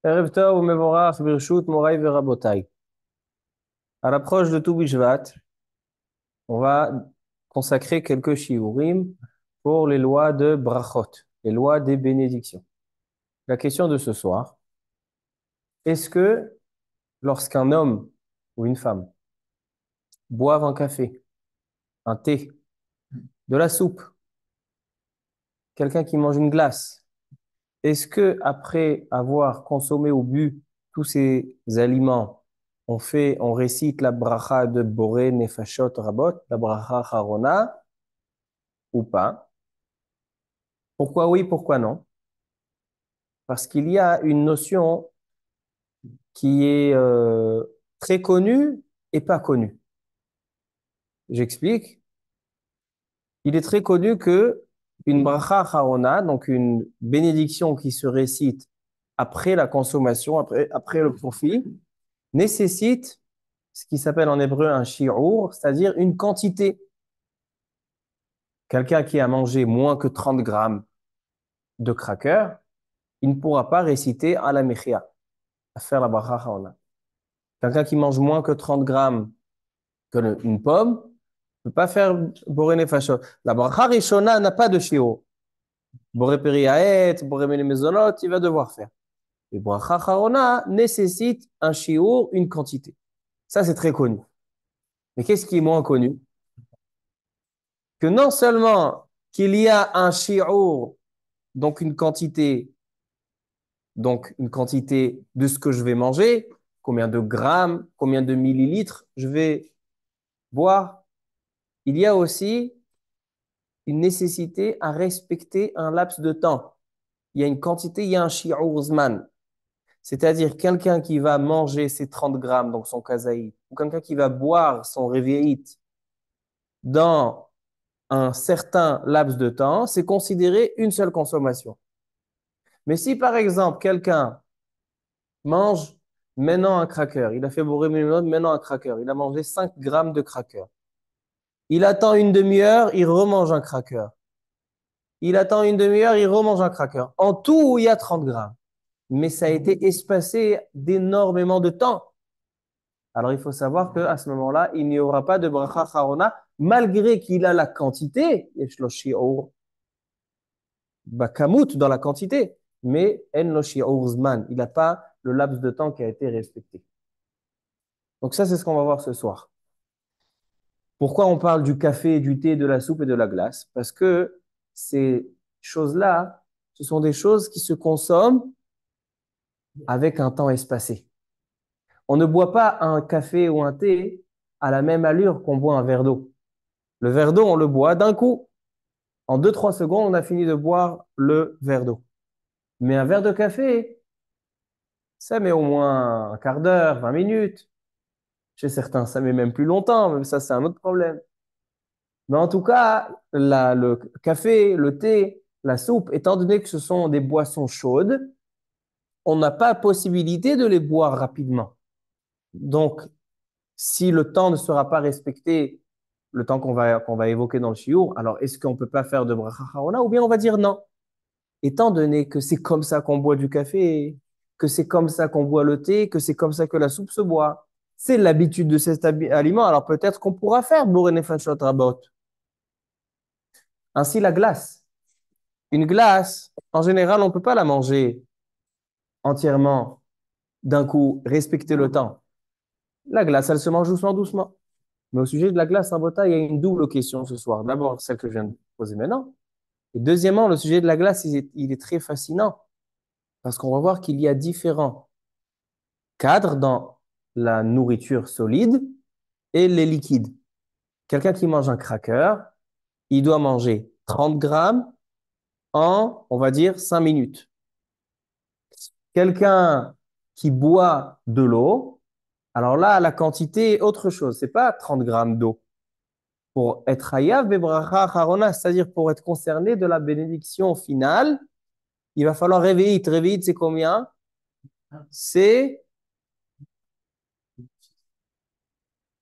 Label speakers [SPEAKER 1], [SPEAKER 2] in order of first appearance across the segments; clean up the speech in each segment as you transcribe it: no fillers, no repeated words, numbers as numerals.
[SPEAKER 1] Erev Tov u'mevorach birshut morai verabotai. À l'approche de Tu Bishvat, on va consacrer quelques shiurim pour les lois de brachot, les lois des bénédictions. La question de ce soir, est-ce que lorsqu'un homme ou une femme boivent un café, un thé, de la soupe, quelqu'un qui mange une glace, est-ce que après avoir consommé ou bu tous ces aliments, on récite la bracha de Boré Nefashot Rabot, la bracha Harona, ou pas? Pourquoi oui, pourquoi non? Parce qu'il y a une notion qui est très connue et pas connue. J'explique. Il est très connu que une bracha Harona, donc une bénédiction qui se récite après la consommation, après le profit, nécessite ce qui s'appelle en hébreu un shi'ur, c'est-à-dire une quantité. Quelqu'un qui a mangé moins que 30 grammes de crackers, il ne pourra pas réciter à la mechia, à faire la bracha Harona. Quelqu'un qui mange moins que 30 grammes une pomme ne peut pas faire boré nefashot. La bracha rishona n'a pas de shi'ur. Boré periaet, boré mezonot, il va devoir faire. Et bracha Harona nécessite un shi'ur, une quantité. Ça, c'est très connu. Mais qu'est-ce qui est moins connu? Que non seulement qu'il y a un shi'ur, donc une quantité de ce que je vais manger, combien de grammes, combien de millilitres je vais boire, il y a aussi une nécessité à respecter un laps de temps. Il y a une quantité, il y a un shi'ur zman. C'est-à-dire quelqu'un qui va manger ses 30 grammes, donc son kazaït, ou quelqu'un qui va boire son réveillite dans un certain laps de temps, c'est considéré une seule consommation. Mais si par exemple quelqu'un mange maintenant un cracker, il a fait bourrer maintenant un cracker, il a mangé 5 grammes de cracker. Il attend une demi-heure, il remange un cracker. Il attend une demi-heure, il remange un cracker. En tout, il y a 30 grammes. Mais ça a été espacé d'énormément de temps. Alors il faut savoir qu'à ce moment-là, il n'y aura pas de bracha charona, malgré qu'il a la quantité, yesh lo shi'ur bakamut dans la quantité, mais en lo shi'ur zman, il n'a pas le laps de temps qui a été respecté. Donc ça, c'est ce qu'on va voir ce soir. Pourquoi on parle du café, du thé, de la soupe et de la glace? Parce que ces choses-là, ce sont des choses qui se consomment avec un temps espacé. On ne boit pas un café ou un thé à la même allure qu'on boit un verre d'eau. Le verre d'eau, on le boit d'un coup. En 2, 3 secondes, on a fini de boire le verre d'eau. Mais un verre de café, ça met au moins un quart d'heure, 20 minutes. Chez certains, ça met même plus longtemps, mais ça, c'est un autre problème. Mais en tout cas, le café, le thé, la soupe, étant donné que ce sont des boissons chaudes, on n'a pas possibilité de les boire rapidement. Donc, si le temps ne sera pas respecté, le temps qu'on va évoquer dans le shiur, alors est-ce qu'on ne peut pas faire de bracha harona ou bien on va dire non? Étant donné que c'est comme ça qu'on boit du café, que c'est comme ça qu'on boit le thé, que c'est comme ça que la soupe se boit, c'est l'habitude de cet aliment, alors peut-être qu'on pourra faire bourré fachot rabot. Ainsi, la glace. Une glace, en général, on ne peut pas la manger entièrement d'un coup, respecter le temps. La glace, elle se mange doucement, doucement. Mais au sujet de la glace en Bota, il y a une double question ce soir. D'abord, celle que je viens de poser maintenant. Et deuxièmement, le sujet de la glace, il est très fascinant parce qu'on va voir qu'il y a différents cadres dans la nourriture solide et les liquides. Quelqu'un qui mange un cracker, il doit manger 30 grammes en, on va dire, 5 minutes. Quelqu'un qui boit de l'eau, alors là, la quantité est autre chose. C'est pas 30 grammes d'eau. Pour être hayav bebracha harona, c'est-à-dire pour être concerné de la bénédiction finale, il va falloir réveiller. Réveiller, c'est combien? C'est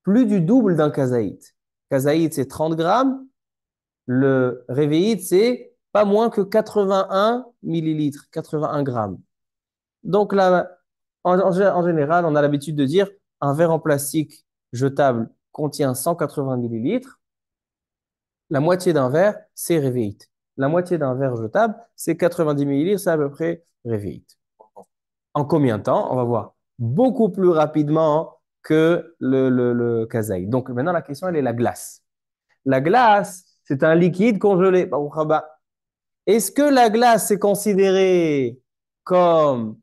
[SPEAKER 1] plus du double d'un kazaït. Kazaït, c'est 30 grammes. Le réveillite, c'est pas moins que 81 millilitres, 81 grammes. Donc là, en général, on a l'habitude de dire un verre en plastique jetable contient 180 millilitres. La moitié d'un verre, c'est révéite. La moitié d'un verre jetable, c'est 90 millilitres, c'est à peu près révéite. En combien de temps? On va voir beaucoup plus rapidement que le kazaï. Donc maintenant, la question, elle est la glace. La glace, c'est un liquide congelé. Baruch haba. Est-ce que la glace est considérée comme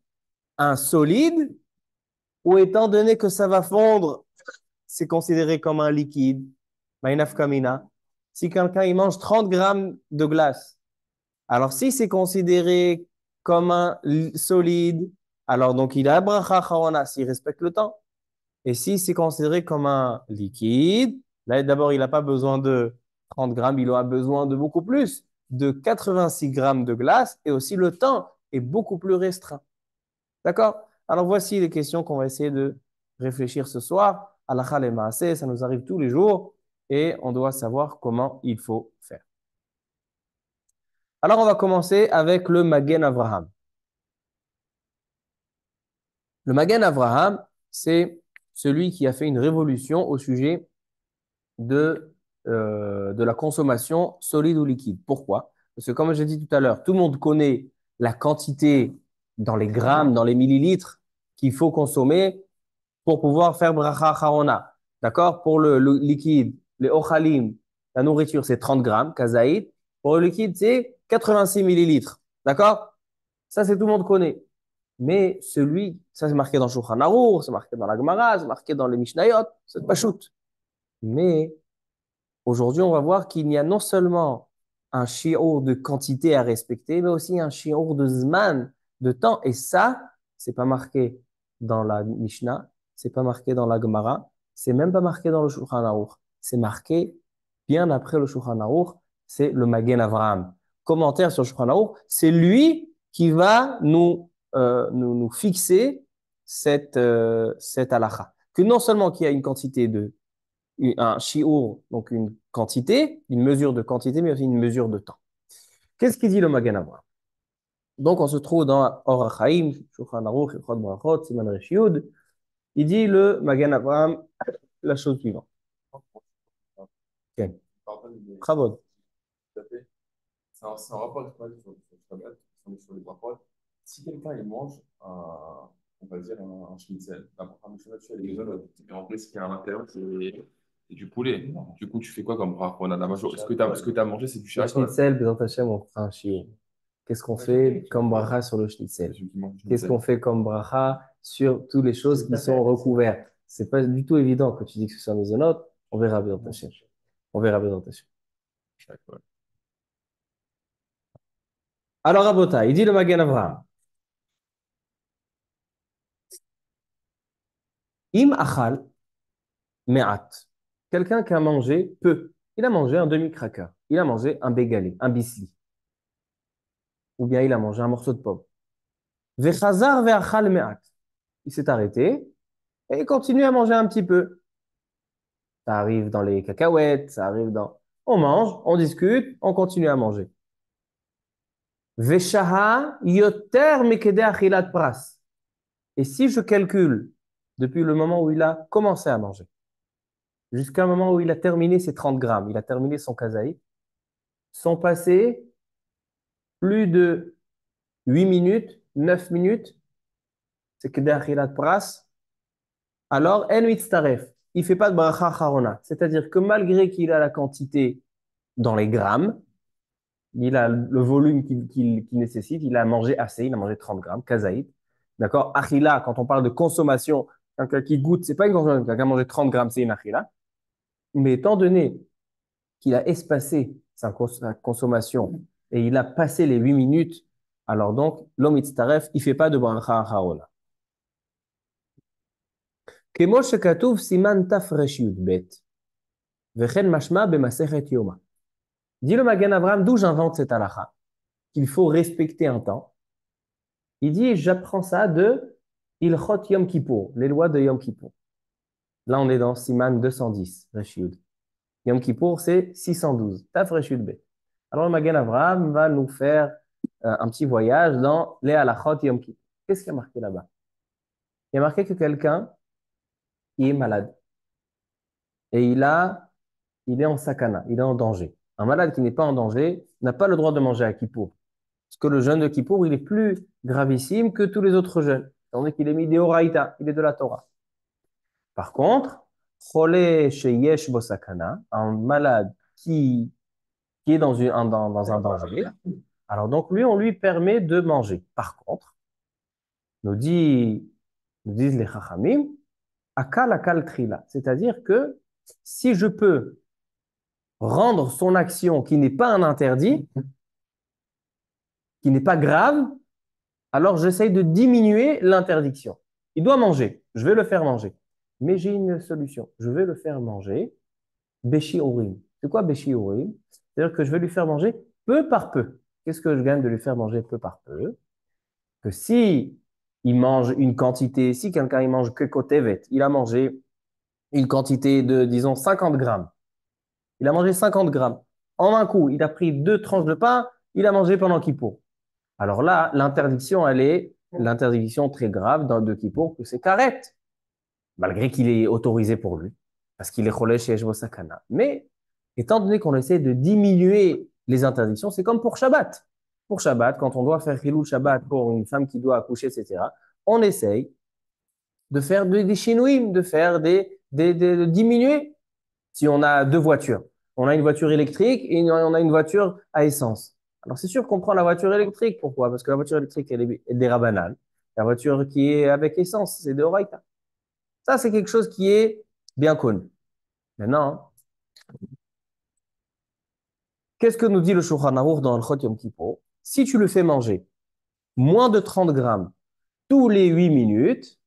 [SPEAKER 1] un solide ou étant donné que ça va fondre, c'est considéré comme un liquide? Maïnaf kamina. Si quelqu'un il mange 30 grammes de glace, alors si c'est considéré comme un solide, alors donc il a bracha charona s'il respecte le temps. Et si c'est considéré comme un liquide, là d'abord il n'a pas besoin de 30 grammes, il aura besoin de beaucoup plus, de 86 grammes de glace et aussi le temps est beaucoup plus restreint. D'accord? Alors voici les questions qu'on va essayer de réfléchir ce soir. Halakha le maaseh, ça nous arrive tous les jours et on doit savoir comment il faut faire. Alors on va commencer avec le Magen Avraham. Le Magen Avraham, c'est celui qui a fait une révolution au sujet de la consommation solide ou liquide. Pourquoi? Parce que comme j'ai dit tout à l'heure, tout le monde connaît la quantité dans les grammes, dans les millilitres qu'il faut consommer pour pouvoir faire bracha charona. D'accord? Pour le liquide, les ochalim, la nourriture, c'est 30 grammes, kazaïd. Pour le liquide, c'est 86 millilitres. D'accord? Ça, c'est tout le monde connaît. Mais celui, ça c'est marqué dans Shulchan Aruch, c'est marqué dans la Gemara, c'est marqué dans les Mishnayot, c'est pas shoot. Mais aujourd'hui, on va voir qu'il y a non seulement un shiur de quantité à respecter, mais aussi un shiur de zman, de temps. Et ça, c'est pas marqué dans la Mishnah, c'est pas marqué dans la Gemara, c'est même pas marqué dans le Shulchan Aruch. C'est marqué bien après le Shulchan Aruch, c'est le Magen Avraham. Commentaire sur le Shulchan Aruch, c'est lui qui va nous fixer cette halakha. Que non seulement qu'il y a une quantité de un shiur, donc une quantité, une mesure de quantité, mais aussi une mesure de temps. Qu'est-ce qu'il dit le Magen Avraham? Donc, on se trouve dans Or HaChaim, Shulchan Aruch, Hilchot Brachot, Siman Resh Yud. Il dit le Magen Avraham la chose suivante. Okay. Chavod.
[SPEAKER 2] C'est un rapport avec sur Shabbat, sur les brachot. Si quelqu'un il mange on va dire un schnitzel, un Mishnah dessus avec des oignons, et en vrai, ce qu'il y a à l'intérieur, c'est du poulet. Du coup, tu fais quoi comme brachot? Ce que tu as mangé, c'est du
[SPEAKER 1] Le
[SPEAKER 2] charicole.
[SPEAKER 1] schnitzel, Bezat Hashem, on fera un shiur. Qu'est-ce qu'on fait comme bracha sur le schnitzel? Qu'est-ce qu'on fait comme bracha sur toutes les choses qui sont recouvertes? C'est pas du tout évident que tu dis que ce soit maisonnote. On verra Bezat Hashem. On verra Bezat Hashem. Alors, Rabota, il dit le Magen Avraham. Im achal me'at. Quelqu'un qui a mangé peu. Il a mangé un demi-cracker. Il a mangé un bégalé, un bisli. Ou bien il a mangé un morceau de pomme. Vechazar ve'achal me'at. Il s'est arrêté et il continue à manger un petit peu. Ça arrive dans les cacahuètes, ça arrive dans... On mange, on discute, on continue à manger. Veshaha yoter mekede achilat pras. Et si je calcule depuis le moment où il a commencé à manger, jusqu'à un moment où il a terminé ses 30 grammes, il a terminé son kazaï, sont passés plus de 8 minutes, 9 minutes, c'est que d'achilat pras, alors en mitzaref, il ne fait pas de bracha charona. C'est-à-dire que malgré qu'il a la quantité dans les grammes, il a le volume qu'il nécessite, il a mangé assez, il a mangé 30 grammes, kazaït. D'accord? Achila, quand on parle de consommation, quelqu'un qui goûte, c'est pas une consommation, quelqu'un qui a mangé 30 grammes, c'est une achila. Mais étant donné qu'il a espacé sa consommation et il a passé les 8 minutes, alors donc, l'homme itztaref, il ne fait pas de bracha harona. Kemo shekatuv siman taf resh yudbet, vechen mashma b'masechet yoma. Dit le Magen Avraham, d'où j'invente cette halakha, qu'il faut respecter un temps. Il dit, j'apprends ça de Ilchot Yom Kippour, les lois de Yom Kippour. Là, on est dans Siman 210, resh yud. Yom Kippour, c'est 612, taf resh yudbet. Alors, le Magen Avraham va nous faire un petit voyage dans les halachot Yom Kippur. Qu'est-ce qu'il y a marqué là-bas? Il y a marqué que quelqu'un qui est malade et il est en sakana, il est en danger. Un malade qui n'est pas en danger n'a pas le droit de manger à Kippour. Parce que le jeûne de Kippour, il est plus gravissime que tous les autres jeûnes. Tandis qu'il est mis des Horaïta, il est de la Torah. Par contre, Cholé chez Yesh Bosakana, un malade qui est dans un danger, alors donc lui, on lui permet de manger. Par contre, nous, dit, nous disent les Chachamim, akal akal trila, c'est-à-dire que si je peux rendre son action qui n'est pas un interdit, qui n'est pas grave, alors j'essaye de diminuer l'interdiction. Il doit manger, je vais le faire manger. Mais j'ai une solution, je vais le faire manger Béchi Urim. C'est quoi Béchi Urim? C'est-à-dire que je vais lui faire manger peu par peu. Qu'est-ce que je gagne de lui faire manger peu par peu? Que si il mange une quantité, si quelqu'un il mange que kotevet, il a mangé une quantité de, disons, 50 grammes. Il a mangé 50 grammes. En un coup, il a pris 2 tranches de pain, il a mangé pendant Kippour. Alors là, l'interdiction, elle est l'interdiction très grave de Kippour, que c'est karet, malgré qu'il est autorisé pour lui, parce qu'il est cholé chez Eshbo Sakana. Mais étant donné qu'on essaie de diminuer les interdictions, c'est comme pour Shabbat. Pour Shabbat, quand on doit faire Hilul Shabbat pour une femme qui doit accoucher, etc., on essaye de faire des chinouïm, de faire de diminuer. Si on a 2 voitures, on a une voiture électrique et on a une voiture à essence. Alors c'est sûr qu'on prend la voiture électrique. Pourquoi? Parce que la voiture électrique, elle est des rabanales. La voiture qui est avec essence, c'est de Horaïta. Ça, c'est quelque chose qui est bien connu. Maintenant, qu'est-ce que nous dit le Shulchan Aruch dans le Chot Yom Kippur? Si tu le fais manger moins de 30 grammes tous les 8 minutes,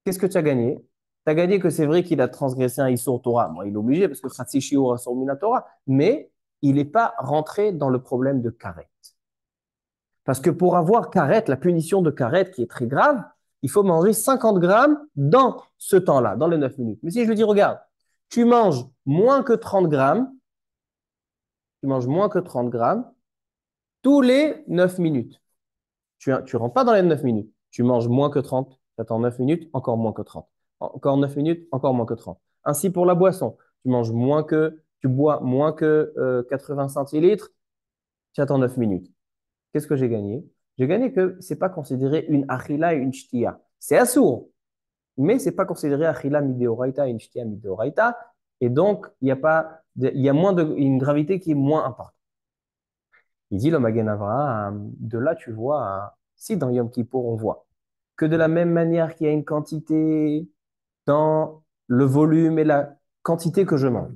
[SPEAKER 1] qu'est-ce que tu as gagné? Tu as gagné que c'est vrai qu'il a transgressé un Issour Torah. Moi, il est obligé parce que Khatsi Shiur Asur Mina Torah, mais il n'est pas rentré dans le problème de karet. Parce que pour avoir karet, la punition de karet qui est très grave, il faut manger 50 grammes dans ce temps-là, dans les 9 minutes. Mais si je lui dis, regarde, tu manges moins que 30 grammes, tu manges moins que 30 grammes tous les 9 minutes. Tu ne rentres pas dans les 9 minutes. Tu manges moins que 30, tu attends 9 minutes, encore moins que 30. Encore 9 minutes, encore moins que 30. Ainsi pour la boisson. Tu bois moins que 80 centilitres, tu attends 9 minutes. Qu'est-ce que j'ai gagné? J'ai gagné que ce n'est pas considéré une achila et une shtia. C'est assourd, mais ce n'est pas considéré achila mideoraita et une shtia mideoraita. Et donc, il y a une gravité qui est moins importante. Il dit le Magen Avraham, de là tu vois, si dans Yom Kippour on voit que de la même manière qu'il y a une quantité dans le volume et la quantité que je mange,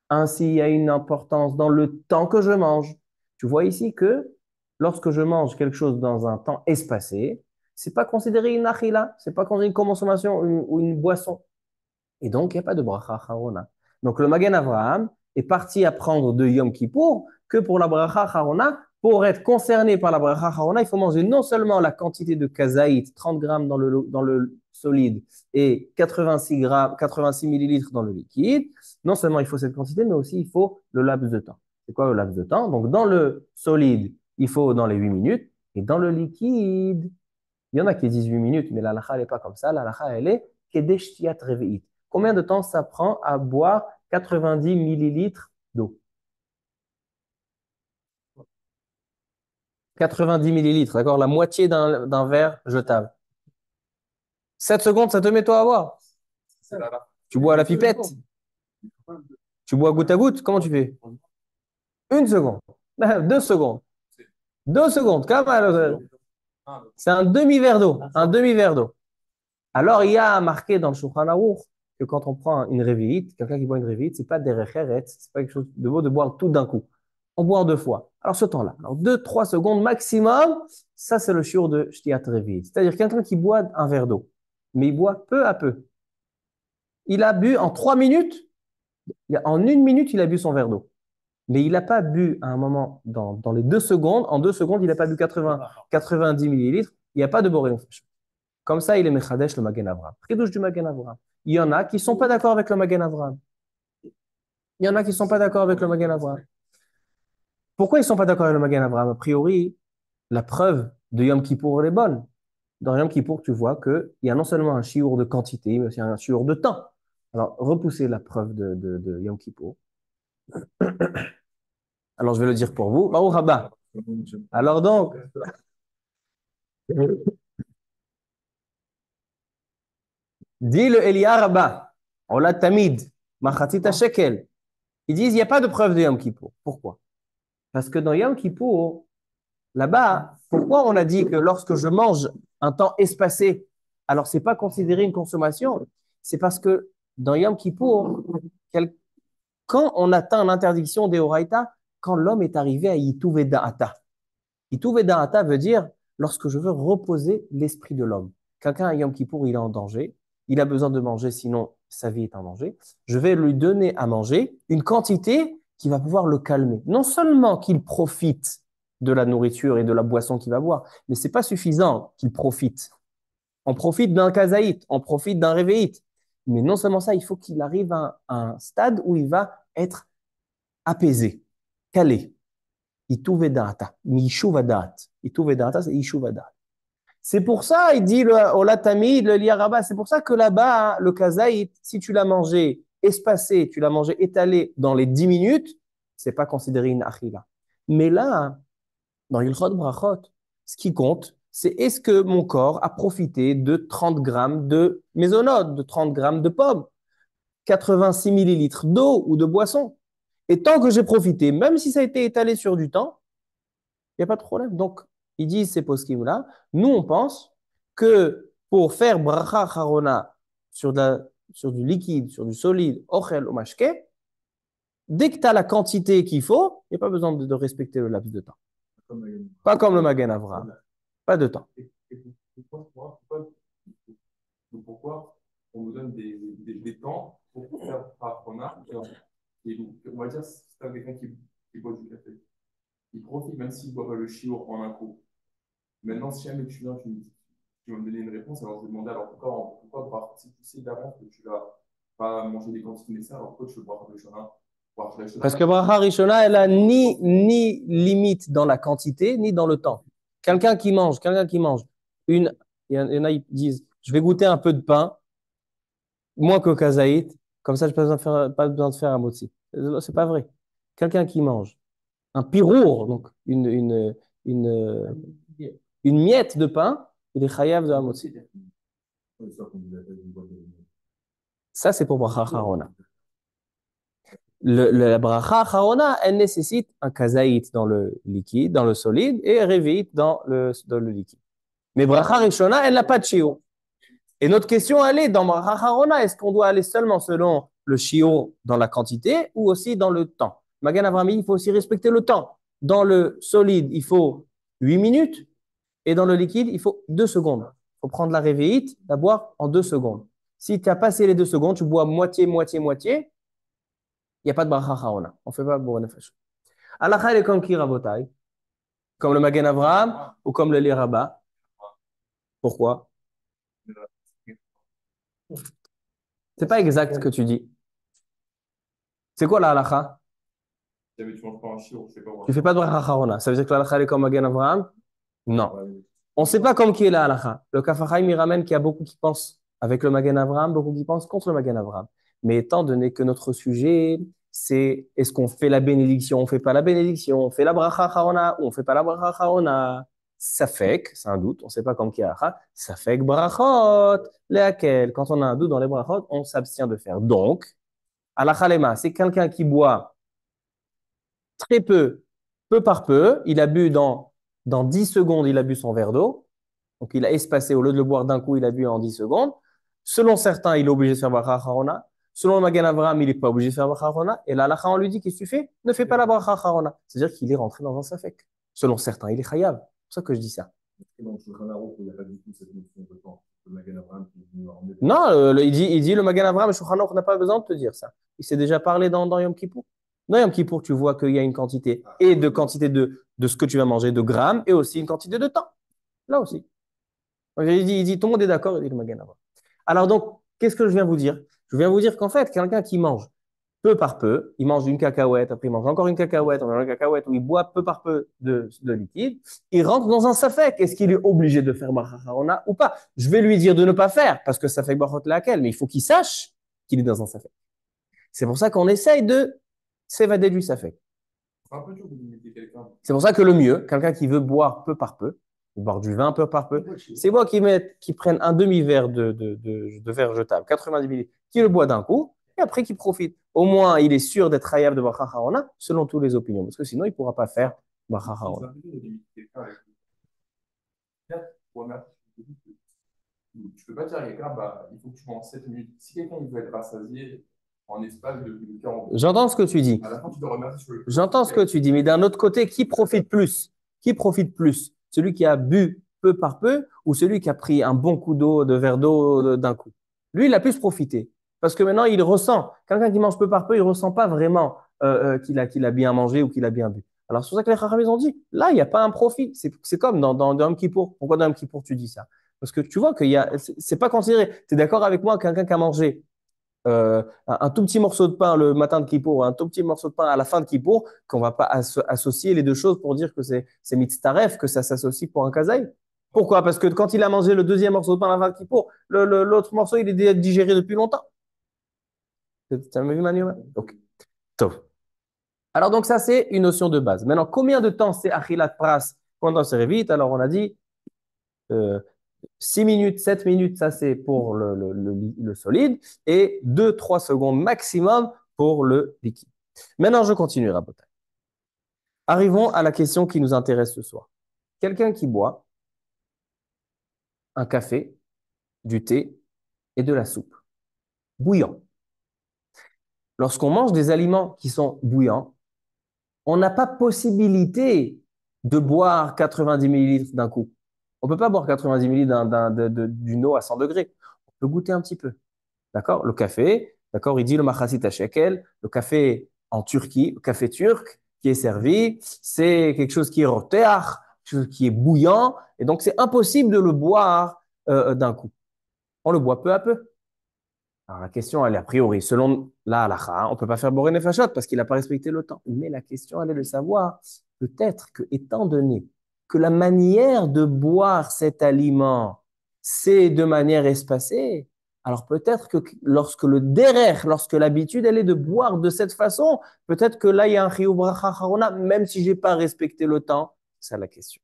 [SPEAKER 1] ainsi il y a une importance dans le temps que je mange. Tu vois ici que lorsque je mange quelque chose dans un temps espacé, c'est pas considéré une achila, c'est pas considéré une consommation ou une boisson. Et donc, il n'y a pas de bracha charona. Donc, le Magen Avraham est parti apprendre de Yom Kippour que pour la bracha charona, pour être concerné par la bracha charona, il faut manger non seulement la quantité de kazaït, 30 grammes dans le solide et 86 millilitres dans le liquide. Non seulement il faut cette quantité, mais aussi il faut le laps de temps. C'est quoi le laps de temps? Donc, dans le solide, il faut dans les 8 minutes. Et dans le liquide, il y en a qui disent 8 minutes, mais la halakha, elle n'est pas comme ça. La halakha, elle est kedeshtiat reve'it. Combien de temps ça prend à boire 90 millilitres d'eau? 90 millilitres, d'accord? La moitié d'un verre jetable. 7 secondes, ça te met toi à boire. Tu bois à la pipette. Tu bois goutte à goutte. Comment tu fais? 1 seconde. 2 secondes. 2 secondes. C'est un demi-verre d'eau. Un demi-verre d'eau. Alors, il y a marqué dans le Shulchan Aruch que quand on prend une révite, quelqu'un qui boit une révite, c'est pas des réchérets, c'est pas quelque chose de beau de boire tout d'un coup. On boit 2 fois. Alors, ce temps-là, 2-3 secondes maximum, ça, c'est le shiur de Shtiyat Révite. C'est-à-dire quelqu'un qui boit un verre d'eau, mais il boit peu à peu. Il a bu en 3 minutes, en 1 minute, il a bu son verre d'eau. Mais il n'a pas bu à un moment, dans les 2 secondes, en 2 secondes, il n'a pas bu 90 millilitres, il n'y a pas de boré. Comme ça, il est Mechadesh le Magen Avraham. Chidouche du Magen Avraham. Il y en a qui ne sont pas d'accord avec le Magen Avraham. Il y en a qui ne sont pas d'accord avec le Magen Avraham. Pourquoi ils ne sont pas d'accord avec le Magen Avraham? A priori, la preuve de Yom Kippour elle est bonne. dans Yom Kippour, tu vois qu'il y a non seulement un chiour de quantité, mais aussi un chiour de temps. Alors, repoussez la preuve de Yom Kippour. Alors, je vais le dire pour vous. Baruch haba. Alors donc, dit le Eliya Rabba, on l'a tamid, machatita shekel. Ils disent, il n'y a pas de preuve de Yom Kippour. Pourquoi? Parce que dans Yom Kippour, là-bas, pourquoi on a dit que lorsque je mange un temps espacé, alors c'est pas considéré une consommation? C'est parce que dans Yom Kippour, quand on atteint l'interdiction des Horaïta, quand l'homme est arrivé à Yituv Da'ata. Yituv Da'ata veut dire lorsque je veux reposer l'esprit de l'homme. Quelqu'un à Yom Kippour, il est en danger, il a besoin de manger, sinon sa vie est en danger. Je vais lui donner à manger une quantité qui va pouvoir le calmer. Non seulement qu'il profite de la nourriture et de la boisson qu'il va boire, mais c'est pas suffisant qu'il profite. On profite d'un kazaït, on profite d'un réveillite. Mais non seulement ça, il faut qu'il arrive à un stade où il va être apaisé, calé. Ituv da'ata, mishuv da'at. Ituv da'ata, c'est ishuv da'at. C'est pour ça, il dit le Olatami, le Liaraba, c'est pour ça que là-bas, le kazaït, si tu l'as mangé espacé, tu l'as mangé étalé dans les 10 minutes, c'est pas considéré une achila. Mais là, dans Ilchot Brachot, ce qui compte, c'est est-ce que mon corps a profité de 30 grammes de mésonodes, de 30 grammes de pommes, 86 millilitres d'eau ou de boisson. Et tant que j'ai profité, même si ça a été étalé sur du temps, il n'y a pas de problème. Donc, ils disent ces poskim-là. Nous, on pense que pour faire bracha harona sur du liquide, sur du solide, ochel ou mashke, dès que tu as la quantité qu'il faut, il n'y a pas besoin de respecter le laps de temps. Pas comme le Magen Avraham. Pas de temps.
[SPEAKER 2] Pourquoi on nous donne des temps pour faire Arona et on va dire, c'est quelqu'un qui boit du café. Il profite, même s'il boit pas le chiour en un coup. Maintenant, si jamais tu viens, tu vas me donner une réponse, alors je vais demander, alors pourquoi si tu sais d'avance que tu vas pas manger des quantités nécessaires, alors pourquoi tu veux boire le shona?
[SPEAKER 1] Parce que bracha rishona, elle a ni limite dans la quantité, ni dans le temps. Quelqu'un qui mange, une, il y en a, ils disent, je vais goûter un peu de pain, moins que kazaït, comme ça, je n'ai pas besoin de faire un motzi. C'est pas vrai. Quelqu'un qui mange un pirour, donc une, une miette de pain, il est chayav de un motzi. Ça, c'est pour bracha harona. La bracha harona, elle nécessite un kazaït dans le liquide, dans le solide, et un révit dans le liquide. Mais bracha rishona, elle n'a pas de shiur. Et notre question, elle est dans bracha harona, est-ce qu'on doit aller seulement selon le shiur dans la quantité ou aussi dans le temps? Magan Avrami, il faut aussi respecter le temps. Dans le solide, il faut 8 minutes, et dans le liquide, il faut 2 secondes. Il faut prendre la réveillite, la boire en 2 secondes. Si tu as passé les 2 secondes, tu bois moitié, moitié, moitié, il n'y a pas de bracha harona. On ne fait pas bourre nefesh. Halakha, elle est comme qui, Rabotai? Comme le Magen Avraham ou comme le Liraba? Pourquoi? C'est pas exact ce que tu dis. C'est quoi la halakha?
[SPEAKER 2] Si jamais tu manges pas un chiour, je sais pas moi.
[SPEAKER 1] Tu fais pas de bracha harona. Ça veut dire que la halakha, elle est comme Magen Avraham? Non. On ne sait pas comme qui est la halakha. Le Kaf HaChaim, il ramène qu'il y a beaucoup qui pensent avec le Magen Avraham, beaucoup qui pensent contre le Magen Avraham. Mais étant donné que notre sujet, c'est est-ce qu'on fait la bénédiction, on ne fait pas la bénédiction, on fait la bracha harona ou on ne fait pas la bracha harona. Ça fait que, c'est un doute, on ne sait pas comme qui est la halakha, ça fait que brachot, lesquels, quand on a un doute dans les brachot, on s'abstient de faire. Donc, halakha lema, c'est quelqu'un qui boit très peu, peu par peu, il a bu dans 10 secondes, il a bu son verre d'eau. Donc, il a espacé, au lieu de le boire d'un coup, il a bu en 10 secondes. Selon certains, il est obligé de faire bracha harona. Selon le Magen Avraham, il n'est pas obligé de faire bracha harona. Et là, la on lui dit, qu'est-ce que tu fais? Ne fais pas la bracha harona. C'est-à-dire qu'il est rentré dans un safek. Selon certains, il est chayav. C'est pour ça que je dis ça. Non, il dit le Magen Avraham et Shulchan Aruch n'a pas besoin de te dire ça. Il s'est déjà parlé dans Yom Kippour. Dans Yom Kippour, tu vois qu'il y a une quantité et de quantité de ce que tu vas manger, de grammes, et aussi une quantité de temps. Là aussi. Donc, il dit, tout le monde est d'accord, il dit le Magen Avraham. Alors donc, qu'est-ce que je viens vous dire? Je viens vous dire qu'en fait, quelqu'un qui mange peu par peu, il mange une cacahuète, après il mange encore une cacahuète, on mange une cacahuète, ou il boit peu par peu de liquide, il rentre dans un safek. Est-ce qu'il est obligé de faire bracha harona ou pas? Je vais lui dire de ne pas faire, parce que safek brachot laquelle, mais il faut qu'il sache qu'il est dans un safek. C'est pour ça qu'on essaye de s'évader du safek.
[SPEAKER 2] C'est un peu dur de limiter quelqu'un.
[SPEAKER 1] C'est pour ça que le mieux, quelqu'un qui veut boire peu par peu, ou boire du vin peu par peu, c'est moi qui prenne un demi-verre de verre jetable, 90 millilitres, qui le boit d'un coup, et après qui profite. Au moins, il est sûr d'être hayab de bracha harona, selon toutes les opinions, parce que sinon, il ne pourra pas faire bracha
[SPEAKER 2] C'est
[SPEAKER 1] harona.
[SPEAKER 2] un peu dur de limiter quelqu'un avec ouais, mais après, tu peux pas dire à quelqu'un, bah, il faut que tu manges 7 minutes. Si quelqu'un il veut être rassasié en espace de 40 minutes,
[SPEAKER 1] J'entends ce que tu dis.
[SPEAKER 2] à la fin, tu dois remercier sur le plat.
[SPEAKER 1] J'entends ce que tu dis, mais d'un autre côté, qui profite plus? Qui profite plus? Celui qui a bu peu par peu ou celui qui a pris un bon coup d'eau, de verre d'eau d'un coup? Lui, il a plus profité. Parce que maintenant, il ressent. Quelqu'un qui mange peu par peu, il ne ressent pas vraiment qu'il a bien mangé ou qu'il a bien bu. Alors, c'est pour ça que les Chachamim ont dit, là, il n'y a pas un profit. C'est comme dans Yom Kippour. Pourquoi dans Yom Kippour tu dis ça? Parce que tu vois qu'il y a, c'est pas considéré. Tu es d'accord avec moi, quelqu'un qui a mangé un tout petit morceau de pain le matin de Kippour, un tout petit morceau de pain à la fin de Kippour, qu'on va pas associer les deux choses pour dire que c'est mitztaref, que ça s'associe pour un kazaï. Pourquoi? Parce que quand il a mangé le deuxième morceau de pain à la fin de Kippour, l'autre morceau, il est digéré depuis longtemps. Tu as vu, Manu? Donc, top. Alors, donc, ça, c'est une notion de base. Maintenant, combien de temps c'est achilat pras pendant ce révite? Alors, on a dit euh, 6 minutes, 7 minutes, ça c'est pour le solide, et 2-3 secondes maximum pour le liquide. Maintenant, je continue, Rabotai. Arrivons à la question qui nous intéresse ce soir. Quelqu'un qui boit un café, du thé et de la soupe, bouillant. Lorsqu'on mange des aliments qui sont bouillants, on n'a pas possibilité de boire 90 millilitres d'un coup. On ne peut pas boire 90 millilitres d'une eau à 100 degrés. On peut goûter un petit peu. D'accord? Le café, d'accord, il dit le machasit à shekel, le café en Turquie, le café turc qui est servi, c'est quelque chose qui est roteach, quelque chose qui est bouillant, et donc c'est impossible de le boire d'un coup. On le boit peu à peu. Alors la question, elle est a priori, selon la halakha, on ne peut pas faire boré nefashot parce qu'il n'a pas respecté le temps. Mais la question, elle est de savoir, peut-être que, étant donné que la manière de boire cet aliment, c'est de manière espacée, alors peut-être que lorsque le derer, lorsque l'habitude, elle est de boire de cette façon, peut-être que là, il y a un chiyuv bracha harona, même si je n'ai pas respecté le temps. C'est ça la question.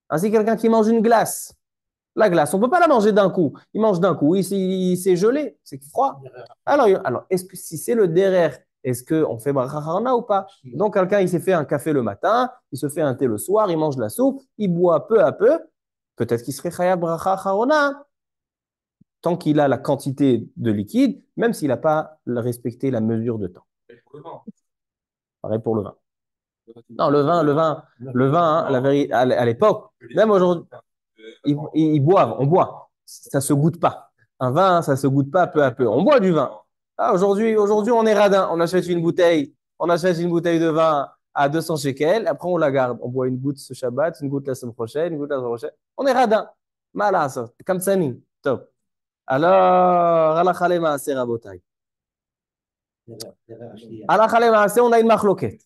[SPEAKER 1] Ainsi, quelqu'un qui mange une glace, la glace, on ne peut pas la manger d'un coup. Il mange d'un coup, il s'est gelé, c'est froid. Alors est-ce que si c'est le derer, est-ce qu'on fait bracha harana ou pas? Donc, quelqu'un, il s'est fait un café le matin, il se fait un thé le soir, il mange la soupe, il boit peu à peu. Peut-être qu'il serait chayav bracha harana tant qu'il a la quantité de liquide, même s'il n'a pas respecté la mesure de temps. Pareil pour le vin. Non, le vin, hein, à l'époque, même aujourd'hui, ils boivent, on boit. Ça ne se goûte pas. Un vin, ça ne se goûte pas peu à peu. On boit du vin. Ah, aujourd'hui, on est radin. On achète une bouteille de vin à 200 shekels. Après, on la garde. On boit une goutte ce Shabbat, une goutte la semaine prochaine, une goutte la semaine prochaine. On est radin. Malasa. Comme ça, ni. Top. Alors, halakha lema'aseh, rabotai. Halakha lema'aseh, on a une marloquette.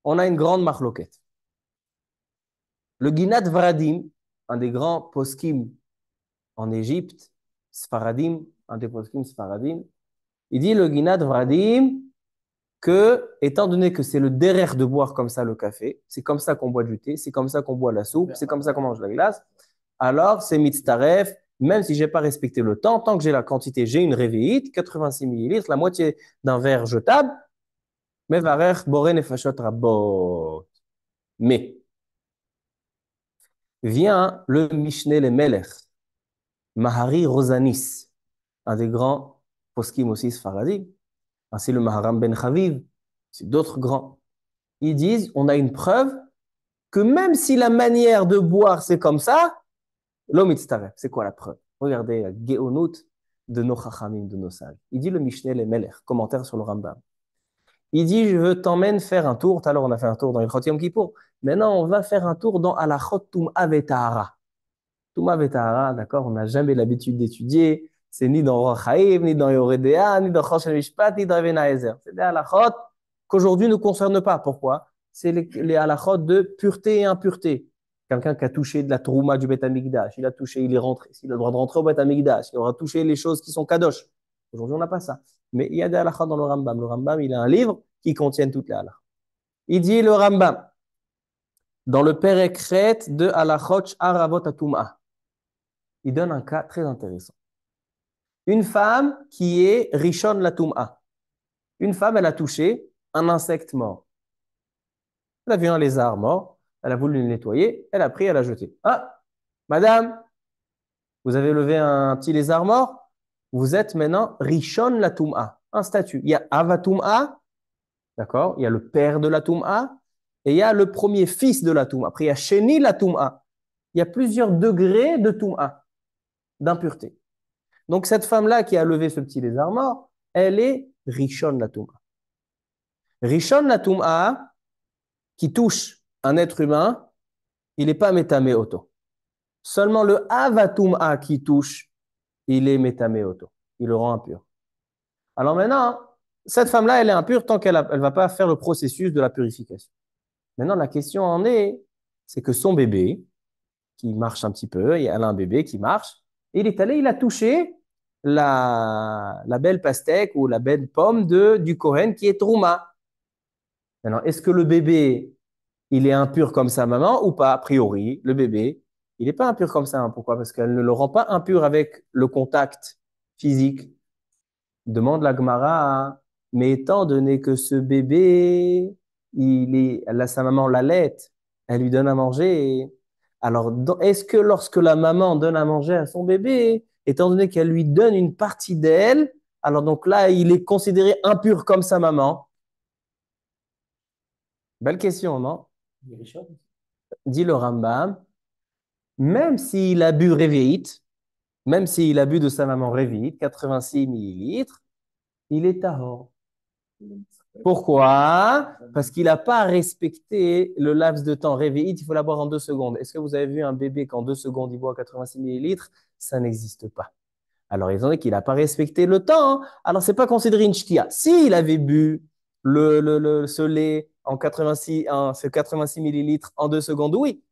[SPEAKER 1] On a une grande marloquette. Le Ginat Vradim, un des grands poskim en Égypte, Sfaradim, un des poskim Sfaradim, il dit le Ginat Vradim que, étant donné que c'est le derer de boire comme ça le café, c'est comme ça qu'on boit du thé, c'est comme ça qu'on boit la soupe, c'est comme ça qu'on mange la glace, alors c'est mitztaref, même si je n'ai pas respecté le temps, tant que j'ai la quantité, j'ai une réveillite, 86 millilitres, la moitié d'un verre jetable, mais varer boré nefashot rabot. Mais vient le Mishneh le Melech, Mahari Rosanis, un des grands poskim aussi sfaradim, ainsi le Maharam Ben Chaviv, c'est d'autres grands. Ils disent, on a une preuve que même si la manière de boire c'est comme ça, l'homme itztaref. C'est quoi la preuve? Regardez la Geonut de nos Chachamim, de nos sages. Il dit le Mishneh le Melech, commentaire sur le Rambam. Il dit, je veux t'emmène faire un tour. Tout à l'heure, on a fait un tour dans Ilchot Yom Kippour. Maintenant, on va faire un tour dans Alachot Tum'a Vetahara. Touma Vetahara, d'accord, on n'a jamais l'habitude d'étudier. C'est ni dans Orach Chaim, ni dans Yoredea, ni dans Choshen Mishpat, ni dans Even Haezer. C'est des halachot qu'aujourd'hui ne nous concernent pas. Pourquoi? C'est les halachot de pureté et impureté. Quelqu'un qui a touché de la trouma du Beth Amikdash, il a touché, il est rentré. S'il a le droit de rentrer au Beth Amikdash, il aura touché les choses qui sont kadosh. Aujourd'hui, on n'a pas ça. Mais il y a des halachot dans le Rambam. Le Rambam, il a un livre qui contient toutes les halachot. Il dit le Rambam, dans le Perekret de halachot Aravot Atum'a, il donne un cas très intéressant. Une femme qui est Rishon la Tum'a. Une femme, elle a touché un insecte mort. Elle a vu un lézard mort, elle a voulu le nettoyer, elle a pris, elle a jeté. Ah, madame, vous avez levé un petit lézard mort, vous êtes maintenant Rishon la Tum'a, un statut. Il y a Ava Tum'a, d'accord? Il y a le père de la Tum'a, et il y a le premier fils de la Tum'a. Après, il y a Sheni la Tum'a. Il y a plusieurs degrés de Tum'a, d'impureté. Donc, cette femme-là qui a levé ce petit lézard mort, elle est Rishon la Tum'a. Rishon la Tum'a, qui touche un être humain, il n'est pas métamé auto. Seulement le Avatum'a qui touche, il est métamé auto. Il le rend impur. Alors maintenant, cette femme-là, elle est impure tant qu'elle ne va pas faire le processus de la purification. Maintenant, la question en est, c'est que son bébé, qui marche un petit peu, elle a un bébé qui marche, et il est allé, il a touché la belle pastèque ou la belle pomme du Kohen qui est Trouma. Maintenant, est-ce que le bébé, il est impur comme sa maman ou pas? A priori, le bébé, il n'est pas impur comme ça. Hein. Pourquoi? Parce qu'elle ne le rend pas impur avec le contact physique. Demande la Gemara, hein. Mais étant donné que ce bébé, sa maman l'allait, elle lui donne à manger. Alors, est-ce que lorsque la maman donne à manger à son bébé, étant donné qu'elle lui donne une partie d'elle, alors donc là, il est considéré impur comme sa maman? Belle question, non? Dit le Rambam, même s'il a bu Révéite, même s'il a bu de sa maman Révéite, 86 millilitres, il est tahor. Pourquoi? Parce qu'il n'a pas respecté le laps de temps. Révéite, il faut la boire en 2 secondes. Est-ce que vous avez vu un bébé qu'en 2 secondes, il boit 86 millilitres? Ça n'existe pas. Alors, étant donné qu'il n'a pas respecté le temps, alors c'est pas considéré une shkia. S'il avait bu ce lait ce 86 millilitres en 2 secondes, oui.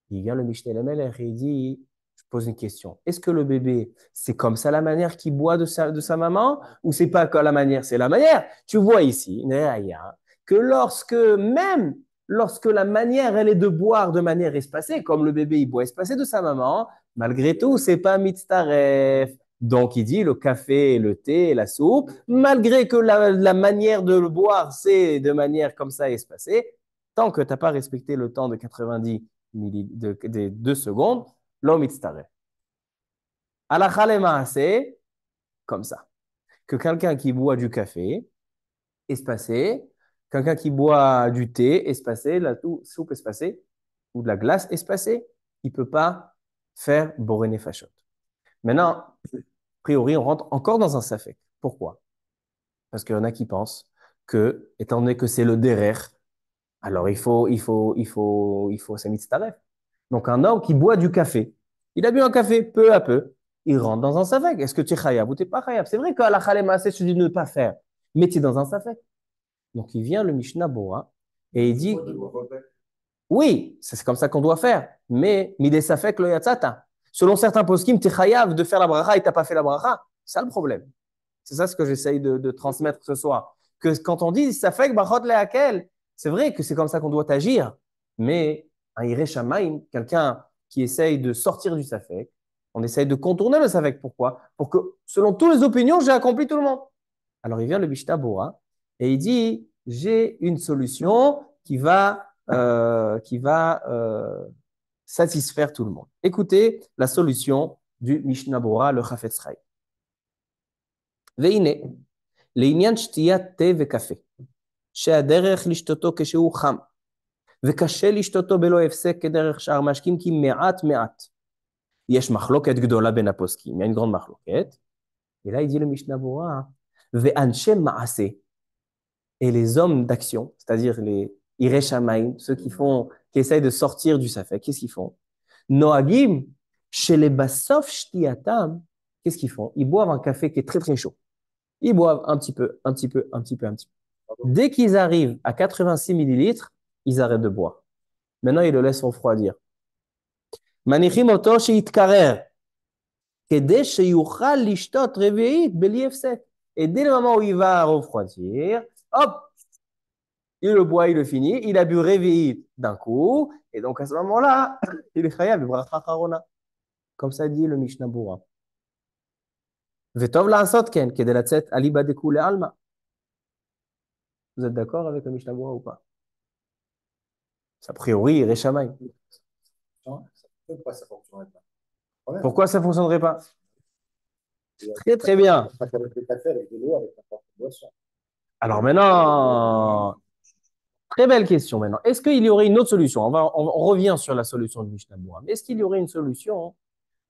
[SPEAKER 1] Il vient le Mishneh Lamelech et il dit, je pose une question. Est-ce que le bébé, c'est comme ça la manière qu'il boit de sa maman ou c'est pas comme la manière? C'est la manière. Tu vois ici, que même lorsque la manière, elle est de boire de manière espacée, comme le bébé, il boit espacé de sa maman, malgré tout, c'est pas mitzaref. Donc, il dit le café, le thé, la soupe, malgré que la manière de le boire, c'est de manière comme ça espacée, tant que tu n'as pas respecté le temps de 90 des 2 secondes, l'homme itztaref. Halakha lema'aseh, comme ça. Que quelqu'un qui boit du café, espacé, quelqu'un qui boit du thé, espacé, la soupe espacée, ou de la glace espacée, il ne peut pas faire boré fachot. Maintenant, a priori, on rentre encore dans un safek. Pourquoi? Parce qu'il y en a qui pensent que, étant donné que c'est le derer, alors c'est mitztaref. Donc un homme qui boit du café, il a bu un café peu à peu, il rentre dans un safek. Est-ce que tu es khayab ou tu n'es pas khayab? C'est vrai qu'à la khalema, c'est celui de ne pas faire, mais tu es dans un safek. Donc il vient le Mishnah Bora et il dit, oui, c'est comme ça qu'on doit faire, mais midé safek lo yatzata. Selon certains poskim, tu es khayab de faire la bracha et tu n'as pas fait la bracha. C'est ça le problème. C'est ça ce que j'essaye de transmettre ce soir. Que quand on dit safek brachot lehakel, c'est vrai que c'est comme ça qu'on doit agir, mais un Yireh Shamayim, quelqu'un qui essaye de sortir du safek, on essaye de contourner le safek. Pourquoi? Pour que, selon toutes les opinions, j'ai accompli tout le monde. Alors il vient le Mishnah Bora et il dit, j'ai une solution qui va satisfaire tout le monde. Écoutez la solution du Mishnah Bora, le Chafetz Chaim. והנה, לעניין שתיית תה וקפה, שהדרך לשתותו כשהוא חם, וקשה לשתותו בלא הפסק כדרך שאר משקים כי מעט. יש מחלוקת גדולה בין הפוסקים, il y a une grande מחלוקת, et là il dit le Mishnah Bora, ואנשי מעשה, et les hommes d'action, c'est-à-dire les Yireh Shamayim, ceux qui essayent de sortir du safek, qu'est-ce qu'ils font? Noagim, שלבסוף שתייתם, qu'est-ce qu'ils font? Ils boivent un café qui est très très chaud. Ils boivent un petit peu, un petit peu, un petit peu, un petit peu. Dès qu'ils arrivent à 86 millilitres, ils arrêtent de boire. Maintenant, ils le laissent refroidir. מניחים אותו שיתקרר, כדי שיוכל לשתות רביעית בלי הפסק. Et dès le moment où il va refroidir, hop, il le boit, il le finit, il a bu réveillé d'un coup, et donc à ce moment-là, il est chayav, bracha charona. Comme ça dit le Mishnah Bura. Vetov la'asot ken, kede latzet aliba deku le'alma. Vous êtes d'accord avec le Mishnah Bura ou pas? A priori, Réchamaï.
[SPEAKER 3] Pourquoi ça fonctionnerait pas?
[SPEAKER 1] Pourquoi ça ne fonctionnerait pas? Très très bien. Alors maintenant, très belle question maintenant. Est-ce qu'il y aurait une autre solution? On revient sur la solution du Mishnah Bura. Est-ce qu'il y aurait une solution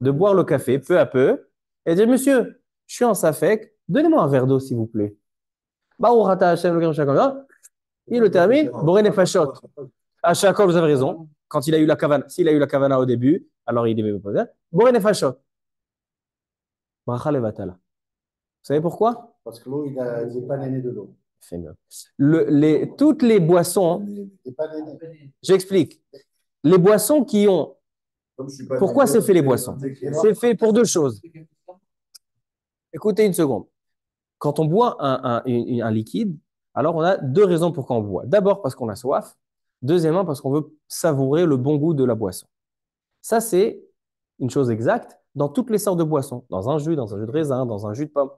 [SPEAKER 1] de boire le café peu à peu et dire, monsieur, je suis en safek, donnez-moi un verre d'eau s'il vous plaît. Il le termine, Boré Nefashot. À chaque fois, vous avez raison. Quand il a eu la kavana, s'il a eu la kavana au début, alors il devait poser. Boré Nefashot. Bracha levatala. Vous savez pourquoi?
[SPEAKER 3] Parce que l'eau, il n'est pas néné de l'eau.
[SPEAKER 1] C'est mieux. Toutes les boissons,
[SPEAKER 3] Il n'est pas néné.
[SPEAKER 1] j'explique. Les boissons qui ont. Pourquoi c'est fait les boissons? C'est fait pour deux choses. Écoutez une seconde. Quand on boit un liquide, alors on a deux raisons pourquoi on boit. D'abord parce qu'on a soif. Deuxièmement parce qu'on veut savourer le bon goût de la boisson. Ça, c'est une chose exacte dans toutes les sortes de boissons. Dans un jus de raisin, dans un jus de pomme.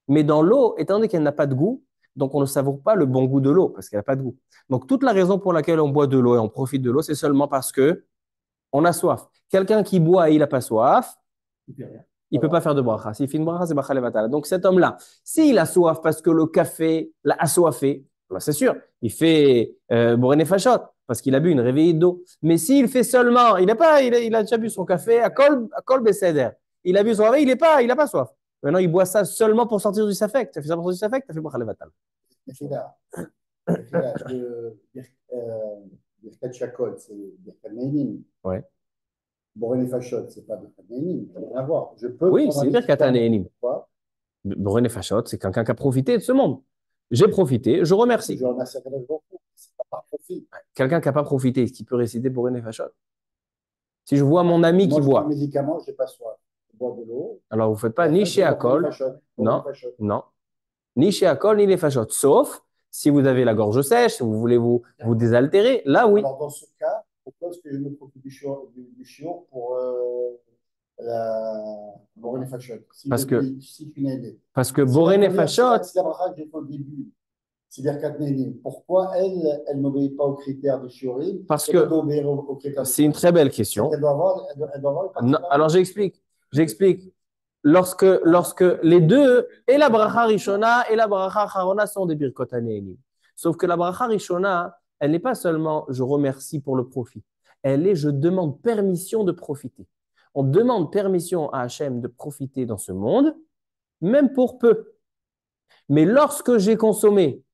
[SPEAKER 1] Mais dans l'eau, étant donné qu'elle n'a pas de goût, donc on ne savoure pas le bon goût de l'eau parce qu'elle n'a pas de goût. Donc toute la raison pour laquelle on boit de l'eau et on profite de l'eau, c'est seulement parce que on a soif. Quelqu'un qui boit et il n'a pas soif, il ne peut pas faire de bracha. S'il fait une bracha, c'est bracha levatala. Donc cet homme-là, s'il a soif parce que le café l'a assoiffé, c'est sûr, il fait boré fachot parce qu'il a bu une réveillée d'eau. Mais s'il fait seulement, il a déjà bu son café à kol beseder. Il a bu son café, il n'a pas soif. Maintenant, il boit ça seulement pour sortir du safek. Tu as fait ça pour sortir du safek, tu as fait bracha levatala.
[SPEAKER 3] Birkat Shakol, c'est Birkat Neinim.
[SPEAKER 1] Ouais.
[SPEAKER 3] Boré Fachot, c'est pas Birkat Neinim. Ça n'a rien à voir. Je peux
[SPEAKER 1] oui, c'est Birkat Neinim. Boré Fachot, c'est quelqu'un qui a profité de ce monde. J'ai profité, je remercie.
[SPEAKER 3] Je remercie à c'est pas par profit.
[SPEAKER 1] Quelqu'un qui n'a pas profité, est-ce qu'il peut réciter Boré Fachot? Si je vois mon ami qui boit.
[SPEAKER 3] Un médicament, je n'ai pas soif. Je bois de l'eau.
[SPEAKER 1] Alors, vous ne faites pas ni chez Akol. Non, non. Ni chez Akol, ni les Fachot. Sauf si vous avez la gorge sèche, si vous voulez vous désaltérer, là, oui.
[SPEAKER 3] Alors, dans ce cas, pourquoi est-ce que je me profite du chiot pour la Boré Fachot?
[SPEAKER 1] Parce que
[SPEAKER 3] Boré
[SPEAKER 1] Fachot.
[SPEAKER 3] C'est la bracha que j'ai fait au début. C'est Birkat Neinim. Pourquoi elle n'obéit pas aux critères de Shiorim?
[SPEAKER 1] Parce que c'est une très belle question.
[SPEAKER 3] Elle doit avoir
[SPEAKER 1] non, alors j'explique. Lorsque les deux, et la bracha rishona et la bracha charona sont des birkot haneinim. Sauf que la bracha rishona, elle n'est pas seulement je remercie pour le profit. Elle est je demande permission de profiter. On demande permission à Hachem de profiter dans ce monde, même pour peu. Mais lorsque j'ai consommé,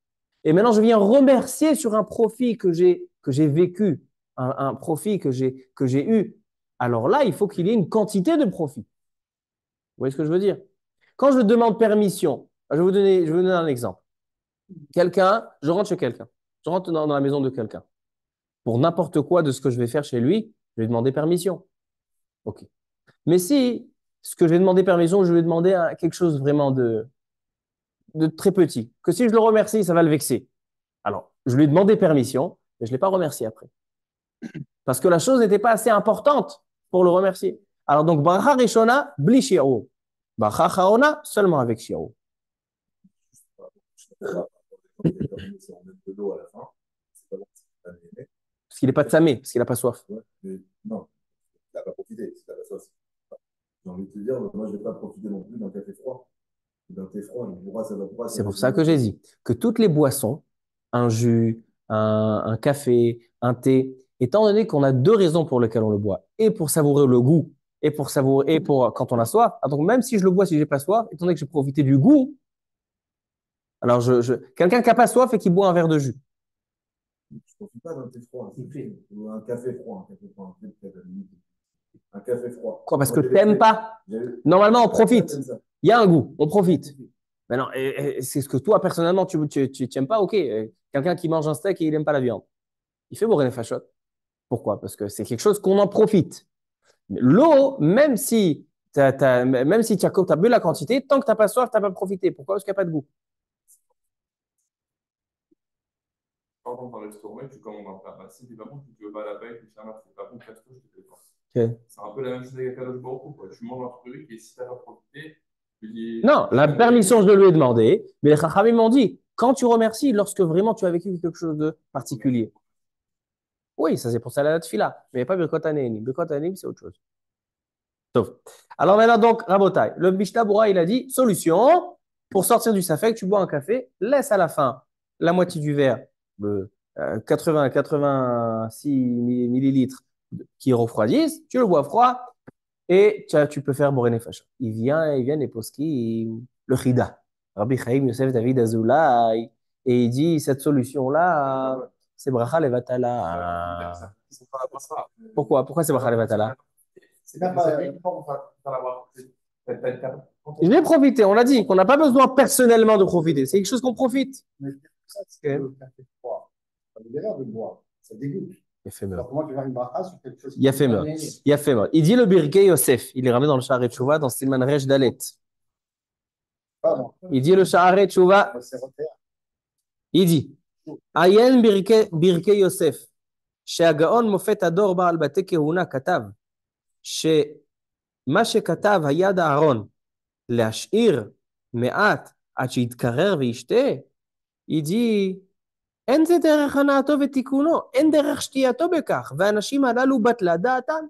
[SPEAKER 1] et maintenant je viens remercier sur un profit que j'ai vécu, un profit que j'ai eu, alors là, il faut qu'il y ait une quantité de profit. Vous voyez ce que je veux dire? Quand je demande permission, je vais vous donner un exemple. Je rentre chez quelqu'un. Je rentre dans la maison de quelqu'un. Pour n'importe quoi de ce que je vais faire chez lui, je vais demander permission. OK. Mais si ce que je vais demander permission, je vais demander quelque chose vraiment de très petit, que si je le remercie, ça va le vexer. Alors, je lui ai demandé permission, mais je ne l'ai pas remercié après. Parce que la chose n'était pas assez importante pour le remercier. Alors donc, bracha rishona, bli shi'ur. Bracha charona, seulement avec shi'ur. Parce qu'il n'est pas tsamé, parce qu'il n'a pas soif.
[SPEAKER 3] Ouais, mais non, il n'a pas profité, il n'a pas soif. J'ai envie de te dire, moi, je ne vais pas profiter non plus d'un café froid. D'un thé froid,
[SPEAKER 1] c'est pour ça que j'ai dit que toutes les boissons, un jus, un café, un thé, étant donné qu'on a deux raisons pour lesquelles on le boit, et pour savourer le goût, et pour quand on a soif, donc même si je le bois si j'ai pas soif, étant donné que j'ai profité du goût, alors quelqu'un qui n'a pas soif et qui boit un verre de jus.
[SPEAKER 3] Je ne profite pas d'un thé froid, ou un café froid, un café froid. Un café froid.
[SPEAKER 1] Quoi, parce que tu n'aimes pas? Normalement, on profite. Il y a un goût, on profite. Mais non, c'est ce que toi, personnellement, tu n'aimes pas, ok. Quelqu'un qui mange un steak et il n'aime pas la viande. Il fait bourrer les fachot. Pourquoi? Parce que c'est quelque chose qu'on en profite. L'eau, même si tu as bu la quantité, tant que tu n'as pas soif, tu n'as pas profité. Pourquoi? Parce qu'il n'y a pas de goût.
[SPEAKER 2] Par exemple, dans le restaurant, tu commandes un plat. Bah, si évidemment, tu ne veux pas la paix, tu tiens là, c'est pas bon, casse-toi, je te fais pas.
[SPEAKER 1] Okay.
[SPEAKER 2] C'est un peu la même chose avec Akadosh Baruch Hu. Tu manges un truc et si tu n'as pas profité, tu dis.
[SPEAKER 1] Non, la permission, je lui ai demandé, mais les Chachamim m'ont dit, quand tu remercies, lorsque vraiment tu as vécu quelque chose de particulier. Oui, ça c'est pour ça la tefila, mais pas Birkot Hanehenim. Birkot Hanehenim, c'est autre chose. Sauf. Alors maintenant, donc, Rabotai, le Mishnah Bora, il a dit, solution, pour sortir du safek, tu bois un café, laisse à la fin la moitié du verre de 86 millilitres qui refroidissent, tu le bois froid et tu peux faire Boré Nefesh. Il vient les poskim, le Chida, Rabbi Chaim Yosef David Azoulay, et il dit, cette solution-là, c'est Bracha Levatala. Pourquoi c'est Bracha Levatala?
[SPEAKER 2] C'est même pas
[SPEAKER 1] Je vais profiter. On l'a dit qu'on n'a pas besoin personnellement de profiter. C'est quelque chose qu'on profite.
[SPEAKER 3] Mais c'est le café froid. Ça veut dire de boire. Ça dégoûte.
[SPEAKER 1] Il a fait meurtre.
[SPEAKER 3] Alors, comment tu vas faire une bracha sur quelque chose
[SPEAKER 1] Il a fait meurtre. Il a fait meurtre. Il dit le Birkei Yosef. Il est ramené dans le Sha'arei Tshuva, dans Silman Resh Dalet. Il dit le Sha'arei Tshuva. Il dit Ayen Birkei Yosef. שהגאון מופת הדור בעל בתי כהונה כתב שמה שכתב היד הארון להשאיר מעט עד שיתקרר וישתה, il dit אין זה דרך הנאתו ותיקונו, אין דרך שתייתו בכך, והאנשים הללו בטלה דעתם.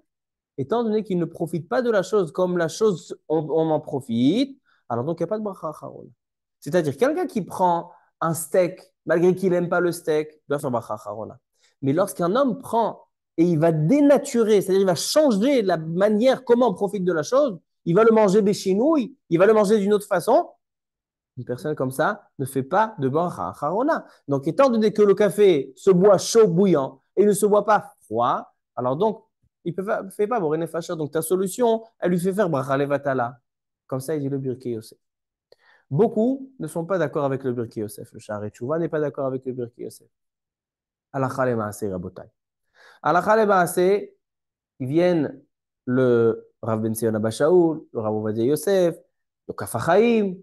[SPEAKER 1] Étant donné qu'ils ne profitent pas de la chose comme la chose, on en profite, alors donc il n'y a pas de bracha acharona. C'est-à-dire, quelqu'un qui prend un steak, malgré qu'il n'aime pas le steak, doit faire bracha acharona. Mais lorsqu'un homme prend et il va dénaturer, c'est-à-dire il va changer la manière comment on profite de la chose, il va le manger béchinouille, il va le manger d'une autre façon, une personne comme ça ne fait pas de bracha acharona. Donc, étant donné que le café se boit chaud, bouillant, et ne se boit pas froid, alors donc, il ne fait pas Boré Nefesh. Donc, ta solution, elle lui fait faire bracha levatala. Comme ça, il dit le Birkei Yosef. Beaucoup ne sont pas d'accord avec le Birkei Yosef. Le Sha'arei Tshuva n'est pas d'accord avec le Birkei Yosef. Halakha le Maaseh, Rabotai. Halakha le Maaseh, ils viennent le Rav Ben Zion Abba Shaul, le Rav Ovadia Yosef, le Kaf HaChaim,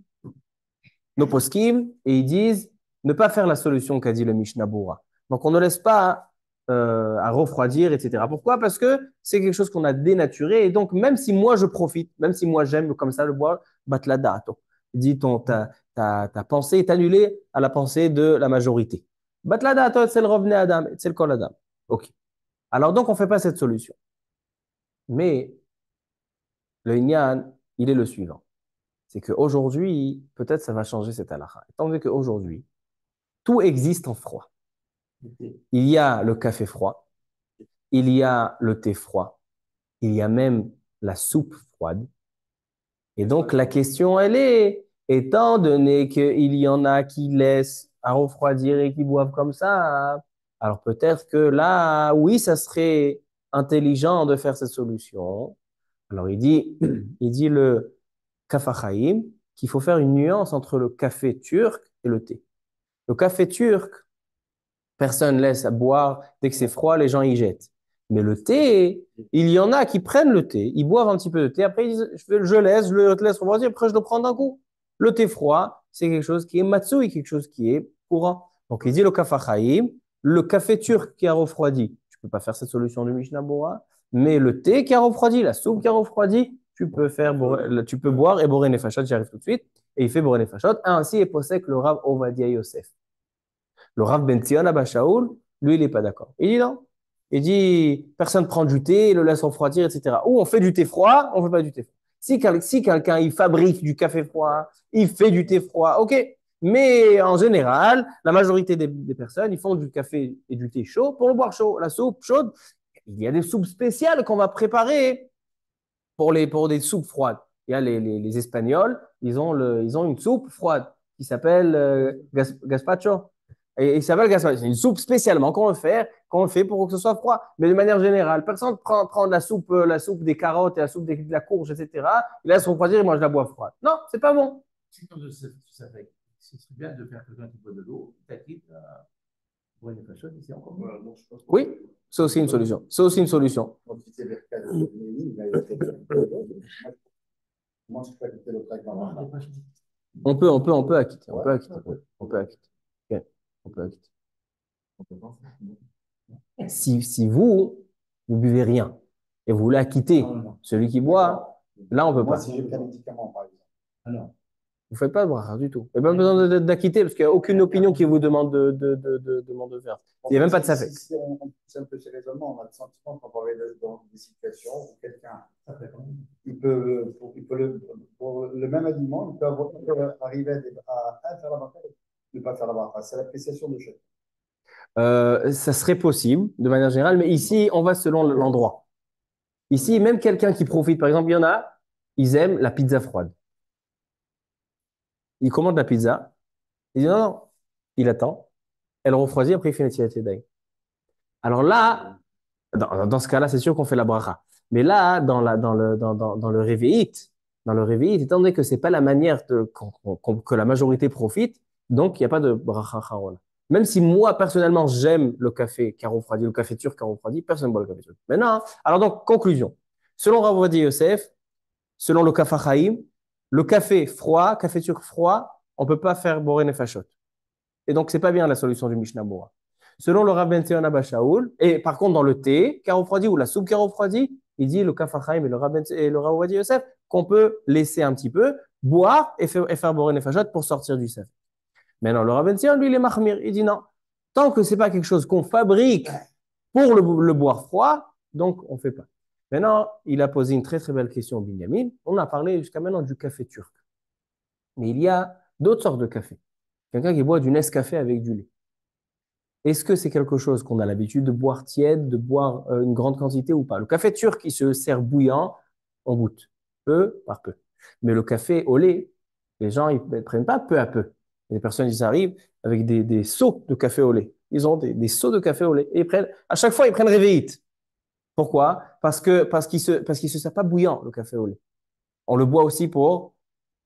[SPEAKER 1] nos poskim, et ils disent ne pas faire la solution qu'a dit le Mishnah Bora. Donc on ne laisse pas à refroidir, etc. Pourquoi? Parce que c'est quelque chose qu'on a dénaturé, et donc même si moi je profite, même si moi j'aime comme ça le boire, batladato. Dis ta pensée est annulée à la pensée de la majorité. Batladato, c'est le revenu Adam, c'est le kol Adam. Ok. Alors donc on ne fait pas cette solution. Mais le Inyan, il est le suivant. C'est qu'aujourd'hui, peut-être ça va changer cette halakha. Étant donné qu'aujourd'hui, tout existe en froid. Il y a le café froid, il y a le thé froid, il y a même la soupe froide. Et donc la question, elle est, étant donné qu'il y en a qui laissent à refroidir et qui boivent comme ça, alors peut-être que là, oui, ça serait intelligent de faire cette solution. Alors il dit le Kaf HaChaim qu'il faut faire une nuance entre le café turc et le thé. Le café turc, personne ne laisse à boire. Dès que c'est froid, les gens y jettent. Mais le thé, il y en a qui prennent le thé, ils boivent un petit peu de thé, après ils disent, je le laisse refroidir, après je le prends d'un coup. Le thé froid, c'est quelque chose qui est matsui, quelque chose qui est courant. Donc il dit le Kaf HaChaim, le café turc qui a refroidi, tu peux pas faire cette solution du Mishnah Bora, mais le thé qui a refroidi, la soupe qui a refroidi, tu peux boire et Boré Nefashot, j'y arrive tout de suite, et il fait Boré Nefashot. Ainsi est possèque le Rav Ovadia Yosef. Le Rav Ben Zion Abba Shaul, lui, il n'est pas d'accord. Il dit non. Il dit, personne prend du thé, il le laisse refroidir, etc. Ou on fait du thé froid, on ne fait pas du thé froid. Si quelqu'un, il fabrique du café froid, il fait du thé froid, ok. Mais en général, la majorité des personnes, ils font du café et du thé chaud pour le boire chaud. La soupe chaude, il y a des soupes spéciales qu'on va préparer pour des soupes froides. Il y a les Espagnols, ils ont une soupe froide qui s'appelle gazpacho. Et il s'appelle gazpacho. C'est une soupe spécialement qu'on quand on le fait pour que ce soit froid. Mais de manière générale, personne prend de la soupe des carottes et la soupe de la courge, etc. Il laisse refroidir et mange la boîte froide. Non, c'est pas bon.
[SPEAKER 4] C'est comme ça fait. Ce serait bien de faire quelqu'un qui boit de l'eau, t'inquiète, pour une fois c'est encore mieux.
[SPEAKER 1] Oui, c'est aussi une solution. C'est aussi une solution.
[SPEAKER 3] Moi, je peux pas quitter le track dans la main.
[SPEAKER 1] On peut acquitter. On peut acquitter. On peut acquitter. Ok. On peut acquitter. Si vous buvez rien et vous voulez acquitter celui qui boit, là, on peut
[SPEAKER 3] Moi,
[SPEAKER 1] pas.
[SPEAKER 3] si j'ai pris un médicament, par exemple.
[SPEAKER 4] Alors,
[SPEAKER 1] Vous faites pas de bracha du tout. Il n'y a pas besoin d'acquitter parce qu'il n'y a aucune opinion qui vous demande de faire. Il n'y a même pas de safek.
[SPEAKER 3] Si on pousse un peu ces raisonnements, on a le sentiment qu'on va aller dans des situations où quelqu'un, pour le même aliment, il peut arriver à faire la bracha et ne pas faire la bracha. C'est l'appréciation de chacun.
[SPEAKER 1] Ça serait possible de manière générale, mais ici, on va selon l'endroit. Ici, même quelqu'un qui profite, par exemple, il y en a, ils aiment la pizza froide. Il commande la pizza, il dit non, non, il attend, elle refroidit, après il fait une tirette d'ail. Alors là, dans ce cas-là, c'est sûr qu'on fait la bracha. Mais là, dans le réveillite, étant donné que c'est pas la manière que la majorité profite, donc il n'y a pas de bracha harona. Même si moi, personnellement, j'aime le café qui a refroidi, le café turc qui a refroidi, personne ne boit le café turc. Maintenant, alors donc, conclusion. Selon Rav Ovadia Yosef, selon le Kaf HaChaim, le café froid, café turc froid, on ne peut pas faire boré nefashot. Et donc, c'est pas bien la solution du Mishnah Bora. Selon le Rav Ben Zion Abba Shaul, et par contre, dans le thé qui a refroidi ou la soupe qui a refroidi, il dit le Kaf HaChaim et le Rav Ovadia Yosef qu'on peut laisser un petit peu, boire et faire boré nefashot pour sortir du sef. Maintenant, le Rav Ben Zion, lui, il est mahmir. Il dit non. Tant que c'est pas quelque chose qu'on fabrique pour le boire froid, donc on fait pas. Maintenant, il a posé une très très belle question au Binyamin. On a parlé jusqu'à maintenant du café turc. Mais il y a d'autres sortes de café. Quelqu'un qui boit du Nescafé avec du lait. Est-ce que c'est quelque chose qu'on a l'habitude de boire tiède, de boire une grande quantité ou pas? Le café turc, il se sert bouillant, on goûte, peu par peu. Mais le café au lait, les gens, ils ne prennent pas peu à peu. Les personnes, ils arrivent avec des seaux de café au lait. Ils ont des seaux de café au lait. Et à chaque fois, ils prennent réveillite. Pourquoi? Parce qu'il se sert pas bouillant, le café au lait. On le boit aussi pour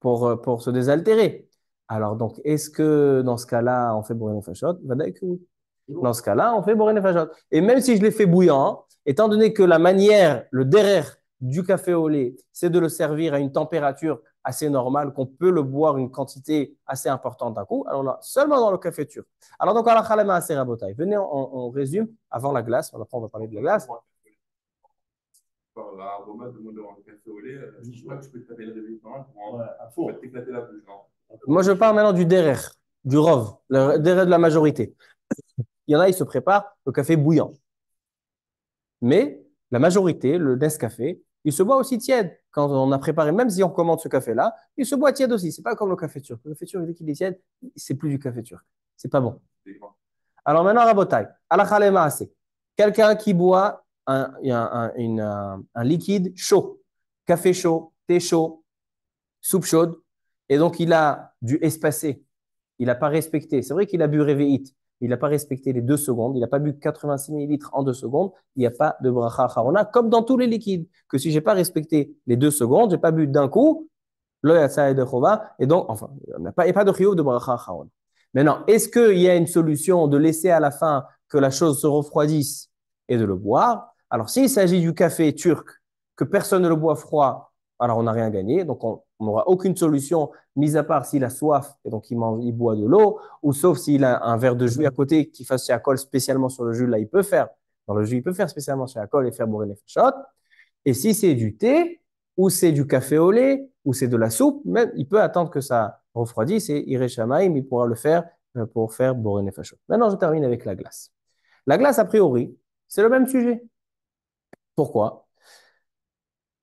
[SPEAKER 1] se désaltérer. Alors, donc, est-ce que dans ce cas-là, on fait bourré nefashot? Vadaï que oui. Dans ce cas-là, on fait bourré nefashot. Et même si je l'ai fait bouillant, étant donné que la manière, le derrière du café au lait, c'est de le servir à une température assez normale, qu'on peut le boire une quantité assez importante d'un coup, alors là, seulement dans le café turc. Alors, donc, ala khalama assez rabotaï. Venez, on résume avant la glace. Après, on va parler de la glace.
[SPEAKER 2] L'aroma de le café au lait, je crois que je peux te taper le réveil pour t'éclater la bouche.
[SPEAKER 1] Moi, je parle maintenant du derrière, du rov, le derrière de la majorité. Il y en a, ils se préparent le café bouillant. Mais la majorité, le Nescafé, il se boit aussi tiède. Quand on a préparé, même si on commande ce café-là, il se boit tiède aussi. C'est pas comme le café turc. Le café turc, dès qu'il est tiède, c'est plus du café turc. C'est pas bon. Alors maintenant, Rabotai, alakhalema assez. Quelqu'un qui boit un liquide chaud, café chaud, thé chaud, soupe chaude, et donc il a dû espacer. Il n'a pas respecté. C'est vrai qu'il a bu réveillite. Il n'a pas respecté les 2 secondes. Il n'a pas bu 86 millilitres en 2 secondes. Il n'y a pas de bracha harona, comme dans tous les liquides. Que si je n'ai pas respecté les 2 secondes, je n'ai pas bu d'un coup, le yatsa et de chova, et donc, enfin, il n'y a pas de chiyuv de bracha harona. Maintenant, est-ce qu'il y a une solution de laisser à la fin que la chose se refroidisse et de le boire? Alors, s'il s'agit du café turc, que personne ne le boit froid, alors on n'a rien gagné. Donc, on n'aura aucune solution, mis à part s'il a soif et donc il boit de l'eau, ou sauf s'il a un verre de jus à côté qui fasse chez spécialement sur le jus, là, il peut faire. Dans le jus, il peut faire spécialement chez et faire bourrer les fachot. Et si c'est du thé, ou c'est du café au lait, ou c'est de la soupe, même, il peut attendre que ça refroidisse et Iré Shamaïm, il pourra le faire pour faire bourrer les fachot. Maintenant, je termine avec la glace. La glace, a priori, c'est le même sujet. Pourquoi?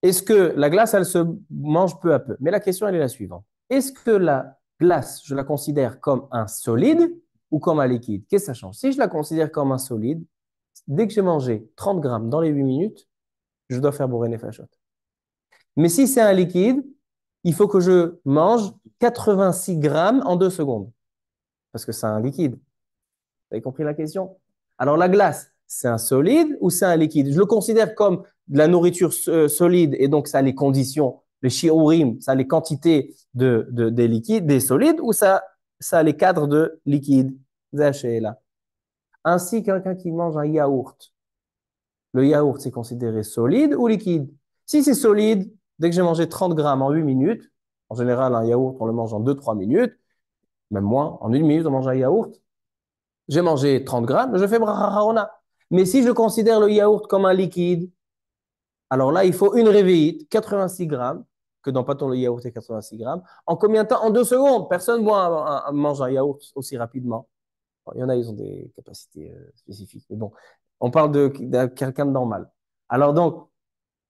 [SPEAKER 1] Est-ce que la glace, elle se mange peu à peu? Mais la question, elle est la suivante. Est-ce que la glace, je la considère comme un solide ou comme un liquide? Qu'est-ce que ça change? Si je la considère comme un solide, dès que j'ai mangé 30 grammes dans les 8 minutes, je dois faire bourrer les fachot. Mais si c'est un liquide, il faut que je mange 86 grammes en 2 secondes. Parce que c'est un liquide. Vous avez compris la question? Alors la glace, c'est un solide ou c'est un liquide? Je le considère comme de la nourriture solide et donc ça a les conditions, les shiurim, ça a les quantités des liquides, des solides ou ça a les cadres de liquide. Là. Ainsi, quelqu'un qui mange un yaourt, le yaourt, c'est considéré solide ou liquide? Si c'est solide, dès que j'ai mangé 30 grammes en 8 minutes, en général, un yaourt, on le mange en 2-3 minutes, même moins, en 1 minute, on mange un yaourt. J'ai mangé 30 grammes, je fais bracha harona. Mais si je considère le yaourt comme un liquide, alors là, il faut une réveillite, 86 grammes, que dans Paton, le yaourt est 86 grammes. En combien de temps? En 2 secondes. Personne mange un yaourt aussi rapidement. Bon, il y en a, ils ont des capacités spécifiques. Mais bon, on parle de quelqu'un de normal. Alors donc,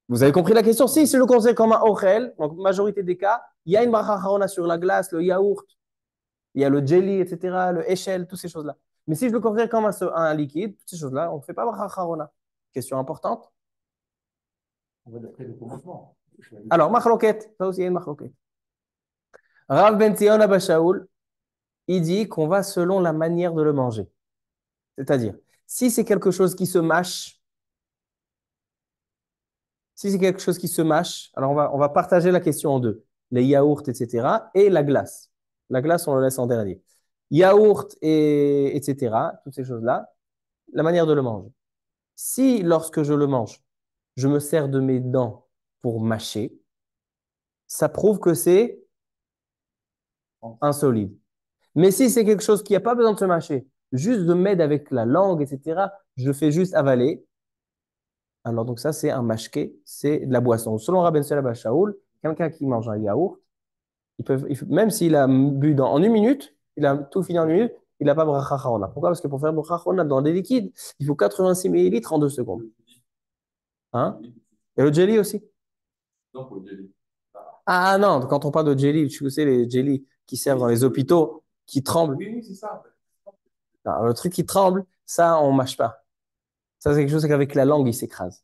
[SPEAKER 1] vous avez compris la question? Si je le considère comme un ochel, donc majorité des cas, il y a une bracha harona sur la glace, le yaourt, il y a le jelly, etc., le échelle, toutes ces choses-là. Mais si je le considère comme un liquide, toutes ces choses-là, on ne fait pas bracha harona. Question importante.
[SPEAKER 4] On va d'après le commencement.
[SPEAKER 1] Alors, machloket, ça aussi il y a une machloket. Rav Ben Zion Abba Shaul, il dit qu'on va selon la manière de le manger. C'est-à-dire, si c'est quelque chose qui se mâche, alors on va partager la question en deux. Les yaourts, etc. et la glace. La glace, on le laisse en dernier. Yaourt, etc. Toutes ces choses-là, la manière de le manger. Si, lorsque je le mange, je me sers de mes dents pour mâcher, ça prouve que c'est insolide. Mais si c'est quelque chose qui n'a pas besoin de se mâcher, juste de m'aider avec la langue, etc., je le fais juste avaler. Alors, donc ça, c'est un mashké, c'est de la boisson. Selon Rabben Salaba Shaoul, quelqu'un qui mange un yaourt, même s'il a bu en 1 minute, il a tout fini en 1 minute, il n'a pas bracha harona. Pourquoi? Parce que pour faire bracha harona dans des liquides, il faut 86 millilitres en 2 secondes. Hein? Et le jelly aussi?
[SPEAKER 2] Non, pour le jelly.
[SPEAKER 1] Ah non, quand on parle de jelly, tu sais, les jelly qui servent dans les hôpitaux, qui tremblent.
[SPEAKER 2] Oui, c'est ça.
[SPEAKER 1] Non, le truc qui tremble, ça, on ne mâche pas. Ça, c'est quelque chose qu'avec la langue, il s'écrase.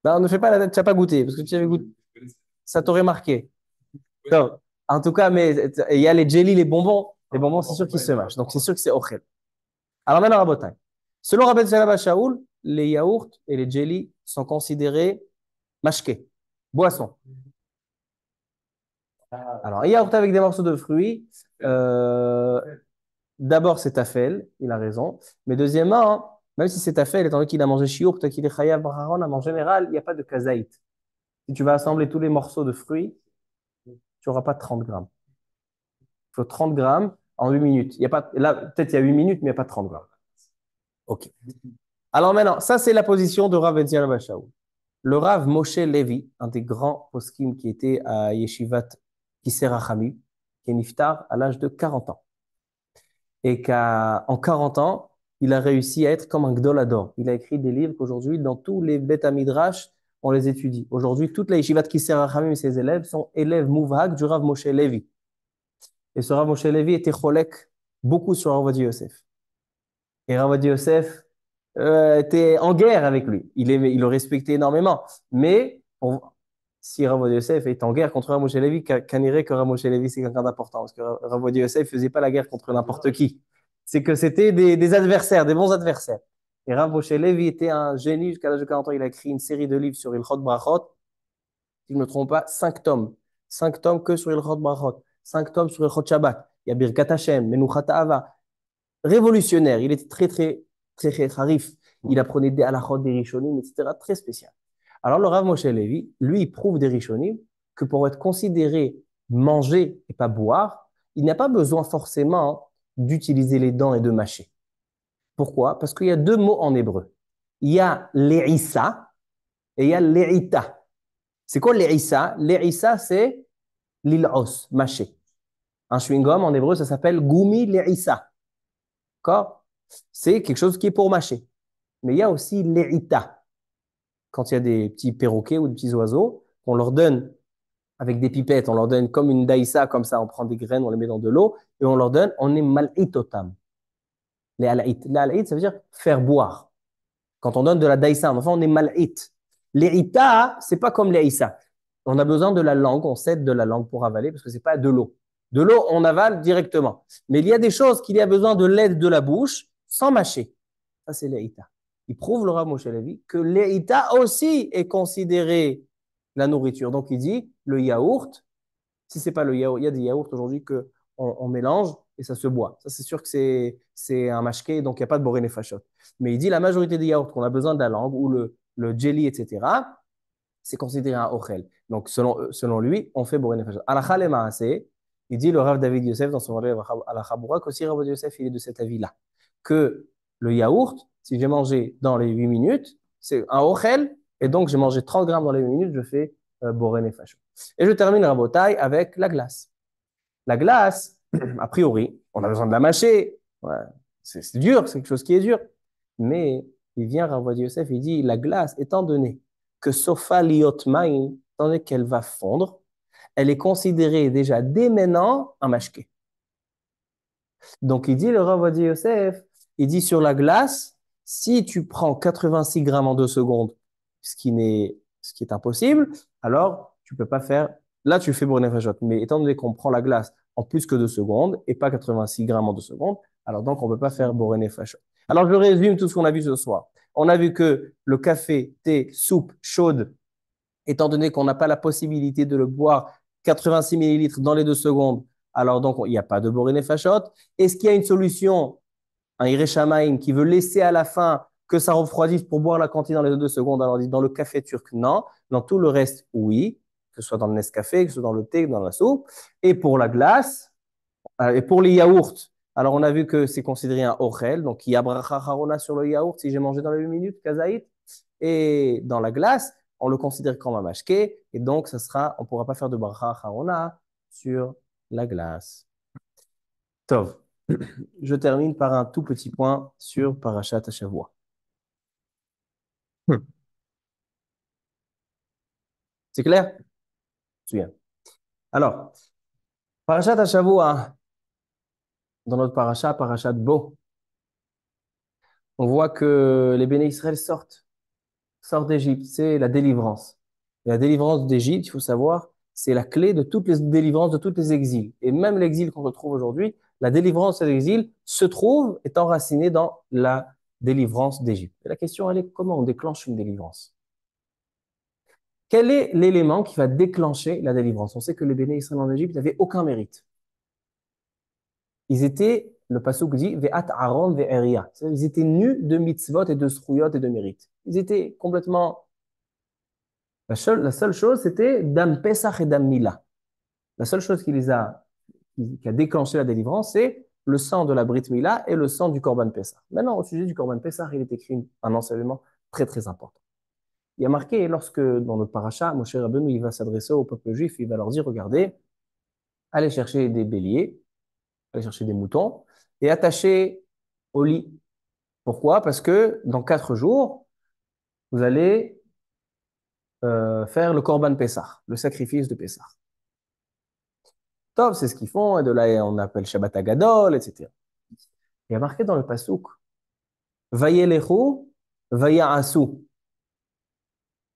[SPEAKER 1] Non, ne fais pas la tête, tu n'as pas goûté, parce que tu avais goûté, ça t'aurait marqué. Non. En tout cas, mais il y a les jelly, les bonbons. Les bonbons, c'est sûr qu'ils se mâchent. Donc, c'est sûr que c'est ochel. Alors maintenant, Rabotai. Selon Rabben Salaba Shaoul, les yaourts et les jelly sont considérés mashké, boissons. Alors, un yaourt avec des morceaux de fruits, d'abord, c'est tafel, il a raison. Mais deuxièmement, hein, même si c'est tafel, étant donné qu'il a mangé chiour, peut-être qu'il est chayav braharon, en général, il n'y a pas de kazaït. Si tu vas assembler tous les morceaux de fruits, tu n'auras pas 30 grammes. Il faut 30 grammes en 8 minutes. Il y a pas, là, peut-être il y a 8 minutes, mais il n'y a pas 30 grammes. OK. Alors maintenant, ça, c'est la position de Rav Etzion Abba Shaul. Le Rav Moshe Levi, un des grands poskim qui était à Yeshivat Kisser Hachami, qui est niftar à l'âge de 40 ans. Et qu'en 40 ans, il a réussi à être comme un Gdolador. Il a écrit des livres qu'aujourd'hui, dans tous les Beth Midrash, on les étudie. Aujourd'hui, toute la Yeshivat Kisser Hachamim et ses élèves sont élèves mouvhak du Rav Moshe Levi. Et ce Rav Moshe Levi était cholek beaucoup sur Rav Ovadia Yosef. Et Rav Ovadia Yosef était en guerre avec lui. Il le respectait énormément. Mais si Rav Ovadia Yosef est en guerre contre Rav Moshe Levi, qu'anirait que Rav Moshe Levi, c'est quelqu'un d'important. Parce que Rav Ovadia Yosef ne faisait pas la guerre contre n'importe qui. C'est que c'était des adversaires, des bons adversaires. Et Rav Moshe Levi était un génie. Jusqu'à l'âge de 40 ans, il a écrit une série de livres sur Ilchot Brachot. Si je ne me trompe pas, 5 tomes. 5 tomes que sur Ilchot Brachot. 5 tomes sur Ilchot Shabbat. Il y a Birkat Hashem, Menuchat Ha'ava. Révolutionnaire. Il était très, très, très, très harif. Il apprenait des halachot, des rishonim, etc. Très spécial. Alors, le Rav Moshe Levi, lui, il prouve des rishonim que pour être considéré manger et pas boire, il n'y a pas besoin forcément d'utiliser les dents et de mâcher. Pourquoi? Parce qu'il y a 2 mots en hébreu. Il y a l'e'issa et il y a l'e'ita. C'est quoi l'e'issa? L'e'issa, c'est l'il'os, mâcher. Un chewing-gum en hébreu, ça s'appelle goumi l'e'issa. D'accord? C'est quelque chose qui est pour mâcher. Mais il y a aussi l'e'ita. Quand il y a des petits perroquets ou des petits oiseaux, on leur donne avec des pipettes, on leur donne comme une daïsa, comme ça, on prend des graines, on les met dans de l'eau, et on leur donne, on est mal'itotam. Les ala'it. Les ala'it, ça veut dire faire boire. Quand on donne de la daïsa, enfin, on est mal'it. Les ita, c'est pas comme les isa. On a besoin de la langue, on cède de la langue pour avaler, parce que c'est pas de l'eau. De l'eau, on avale directement. Mais il y a des choses qu'il y a besoin de l'aide de la bouche, sans mâcher. Ça, c'est l'Eïta. Il prouve, le Rav Moshe Levi, que l'Eïta aussi est considéré la nourriture. Donc, il dit, le yaourt, si c'est pas le yaourt, il y a des yaourts aujourd'hui qu'on mélange et ça se boit. Ça, c'est sûr que c'est un mashké, donc il n'y a pas de boré nefashot. Mais il dit, la majorité des yaourts qu'on a besoin de la langue, ou le jelly, etc., c'est considéré un ochel. Donc, selon lui, on fait boré nefashot. Alakha le maaseh, il dit, le Rav David Yosef, dans son relève à la Chaboura, qu'aussi Rav Yosef, il est de cet avis-là, que le yaourt, si j'ai mangé dans les 8 minutes, c'est un ochel, et donc j'ai mangé 30 grammes dans les 8 minutes, je fais boré nefashot. Et je termine Rabotai avec la glace. La glace, a priori, on a besoin de la mâcher. Ouais, c'est dur, c'est quelque chose qui est dur. Mais il vient, Rav Yosef, il dit, la glace, étant donné que sofa liot maï, étant donné qu'elle va fondre, elle est considérée déjà dès maintenant un mashké. Donc il dit, le Rav Yosef, il dit sur la glace, si tu prends 86 grammes en 2 secondes, ce qui est impossible, alors tu peux pas faire. Là, tu fais Boré Nefashot. Mais étant donné qu'on prend la glace en plus que 2 secondes et pas 86 grammes en 2 secondes, alors donc on ne peut pas faire Boré Nefashot. Alors je résume tout ce qu'on a vu ce soir. On a vu que le café, thé, soupe chaude, étant donné qu'on n'a pas la possibilité de le boire 86 millilitres dans les 2 secondes, alors donc il n'y a pas de Boré Nefashot. Est-ce qu'il y a une solution, un Ireshamaim qui veut laisser à la fin que ça refroidisse pour boire la quantité dans les 2 secondes? Alors, dans le café turc, non. Dans tout le reste, oui. Que ce soit dans le Nescafé, que ce soit dans le thé, dans la soupe. Et pour la glace, et pour les yaourts, alors on a vu que c'est considéré un ochel. Donc, il y a bracha harona sur le yaourt si j'ai mangé dans les 8 minutes, kazaït. Et dans la glace, on le considère comme un mashké. Et donc, on ne pourra pas faire de bracha harona sur la glace. Tov. Je termine par un tout petit point sur Parashat Hashavua. C'est clair? Bien. Alors, Parashat Hashavua, dans notre Parashat Bo, on voit que les béné Israël sortent d'Égypte. C'est la délivrance. Et la délivrance d'Égypte, il faut savoir, c'est la clé de toutes les délivrances, de tous les exils. Et même l'exil qu'on retrouve aujourd'hui, la délivrance de l'exil se trouve, est enracinée dans la délivrance d'Égypte. Et la question, elle est comment on déclenche une délivrance? Quel est l'élément qui va déclencher la délivrance? On sait que les béné Israël en Égypte n'avaient aucun mérite. Ils étaient, le passouk dit, ve'at Aaron ve'eria. Ils étaient nus de mitzvot et de srouyot et de mérite. Ils étaient complètement. La seule chose, c'était dam Pesach et dam Mila. La seule chose qui a déclenché la délivrance, c'est le sang de la Brit Mila et le sang du Korban Pesach. Maintenant, au sujet du Korban Pesach, il est écrit un enseignement très, très important. Il y a marqué, lorsque dans le paracha, Moshe Rabbeinu, il va s'adresser au peuple juif, il va leur dire, regardez, allez chercher des béliers, allez chercher des moutons et attachez au lit. Pourquoi? Parce que dans 4 jours, vous allez faire le Korban Pessah, le sacrifice de Pessah. Top, c'est ce qu'ils font, et de là on appelle Shabbat Agadol, etc. Il y a marqué dans le Passouk, Vayelechu, Vaya'asu.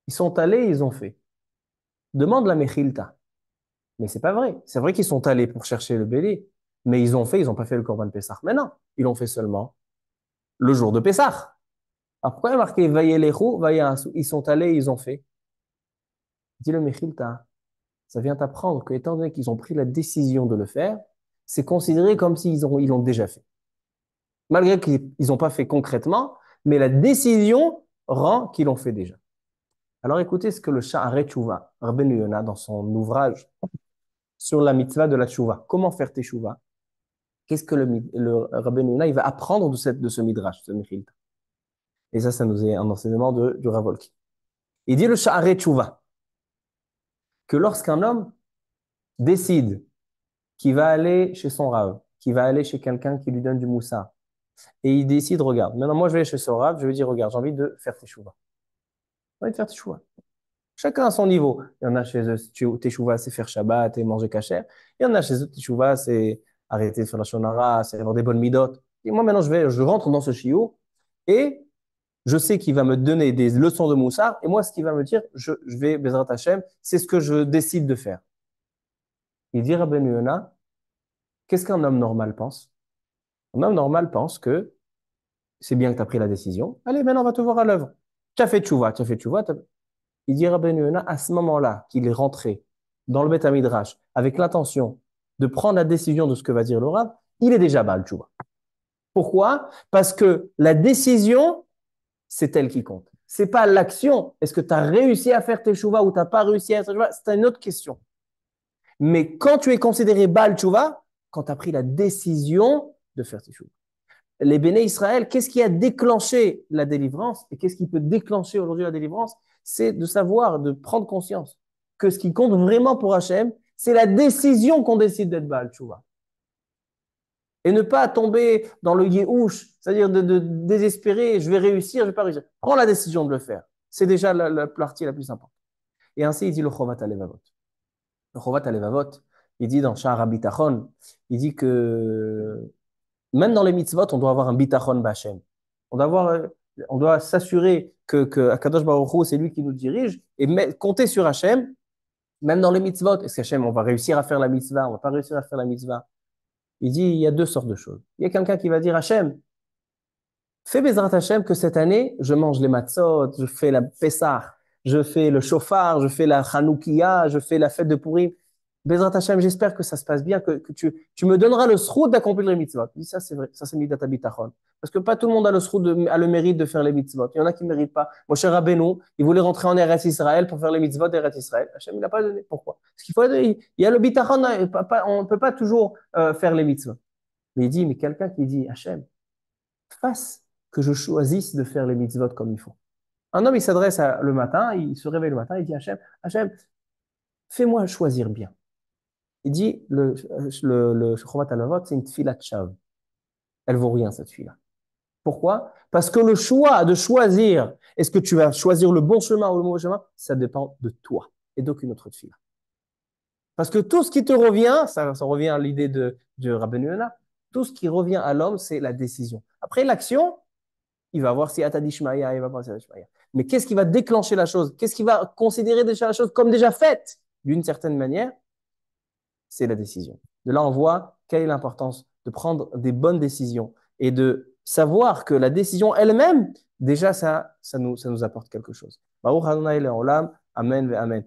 [SPEAKER 1] Ils sont allés, ils ont fait. Demande la Mechilta. Mais c'est pas vrai. C'est vrai qu'ils sont allés pour chercher le bélier, mais ils n'ont pas fait le Korban Pessah. Mais non, ils l'ont fait seulement le jour de Pessah. Alors pourquoi il y a marqué Vayelechu, Vaya'asu? Ils sont allés, ils ont fait. Dis le Mechilta. Ça vient t'apprendre que, étant donné qu'ils ont pris la décision de le faire, c'est considéré comme s'ils ils l'ont déjà fait. Malgré qu'ils n'ont pas fait concrètement, mais la décision rend qu'ils l'ont fait déjà. Alors écoutez ce que le Sha'arei Teshuvah, Rabbeinu Yonah, dans son ouvrage sur la mitzvah de la Teshuvah, comment faire Teshuvah, qu'est-ce que le Rabbeinu Yonah, il va apprendre de ce midrash, ce Mechilta. Et ça nous est un enseignement du Rav Wolki. Il dit le Sha'arei Teshuvah, que lorsqu'un homme décide qu'il va aller chez son Rav, qu'il va aller chez quelqu'un qui lui donne du moussa, et il décide, regarde, maintenant moi je vais aller chez son Rav, je vais dire, regarde, j'ai envie de faire Teshuvah. J'ai envie de faire Teshuvah. Chacun à son niveau. Il y en a chez eux, Teshuvah, c'est faire Shabbat et manger kasher. Il y en a chez eux, Teshuvah, c'est arrêter de faire la shonara, c'est avoir des bonnes midot. Et moi, maintenant, je rentre dans ce shiur et je sais qu'il va me donner des leçons de moussard. Et moi, ce qu'il va me dire, je vais, Bezrat Hashem, c'est ce que je décide de faire. Il dit, Rabbeinu Yonah, qu'est-ce qu'un homme normal pense? Un homme normal pense que c'est bien que tu as pris la décision. Allez, maintenant, on va te voir à l'œuvre. Tu as fait tchouva, tu as fait tchouva. Il dit Rabbeinu Yonah, à ce moment-là, qu'il est rentré dans le Beth Midrash avec l'intention de prendre la décision de ce que va dire le Rav, il est déjà Baal Tchouva. Pourquoi? Parce que la décision, c'est elle qui compte. C'est pas l'action. Est-ce que tu as réussi à faire tes tchouva ou tu n'as pas réussi à faire tes tchouva? C'est une autre question. Mais quand tu es considéré Baal Tchouva, quand tu as pris la décision de faire tes tchouva. Les béné Israël, qu'est-ce qui a déclenché la délivrance et qu'est-ce qui peut déclencher aujourd'hui la délivrance? C'est de savoir, de prendre conscience que ce qui compte vraiment pour Hachem, c'est la décision qu'on décide d'être Baal Tchouva. Et ne pas tomber dans le yéhouch, c'est-à-dire de désespérer, je vais réussir, je ne vais pas réussir. Prends la décision de le faire. C'est déjà la partie la plus importante. Et ainsi, il dit le Chovat HaLevavot. Le Chovat HaLevavot, il dit dans Sha'ar HaBitachon, il dit que même dans les mitzvot, on doit avoir un bitachon b'Hashem. On doit s'assurer que Akadosh Baruch Hu, c'est lui qui nous dirige et compter sur Hachem, même dans les mitzvot. Est-ce qu'Hachem, on va réussir à faire la mitzvah, on va pas réussir à faire la mitzvah? Il dit, il y a deux sortes de choses. Il y a quelqu'un qui va dire, Hachem, fais Bezrat Hachem que cette année, je mange les matzot, je fais la Pessah, je fais le shofar, je fais la Hanoukia, je fais la fête de Purim. Bezrat Hashem, j'espère que ça se passe bien, que tu me donneras le sroud d'accomplir les mitzvot. Il dit, ça, c'est vrai, ça, c'est Midat HaBitachon. Parce que pas tout le monde a le mérite de faire les mitzvot. Il y en a qui ne méritent pas. Moshe Rabbeinu, il voulait rentrer en Eretz Israël pour faire les mitzvot d'Eretz Israël. Hashem, il n'a pas donné. Pourquoi? Parce qu'il faut, il y a le bitachon, on ne peut pas toujours faire les mitzvot. Mais il dit, mais quelqu'un qui dit, Hashem, fasse que je choisisse de faire les mitzvot comme il faut. Un homme, il s'adresse le matin, il se réveille le matin, il dit, Hashem, fais-moi choisir bien. Il dit, le Chovat HaLevavot, c'est une tfilat shav. Elle vaut rien, cette fille-là. Pourquoi? Parce que le choix de choisir, est-ce que tu vas choisir le bon chemin ou le mauvais chemin, ça dépend de toi et d'aucune autre fille. Parce que tout ce qui te revient, ça revient à l'idée de Rabbeinu Yonah, tout ce qui revient à l'homme, c'est la décision. Après l'action, il va voir si Atadishmaya, il va voir si Atadishmaya. Mais qu'est-ce qui va déclencher la chose? Qu'est-ce qui va considérer déjà la chose comme déjà faite, d'une certaine manière? C'est la décision. De là, on voit quelle est l'importance de prendre des bonnes décisions et de savoir que la décision elle-même, déjà, ça nous apporte quelque chose. Baruch Adonai Le'olam, Amen ve Amen.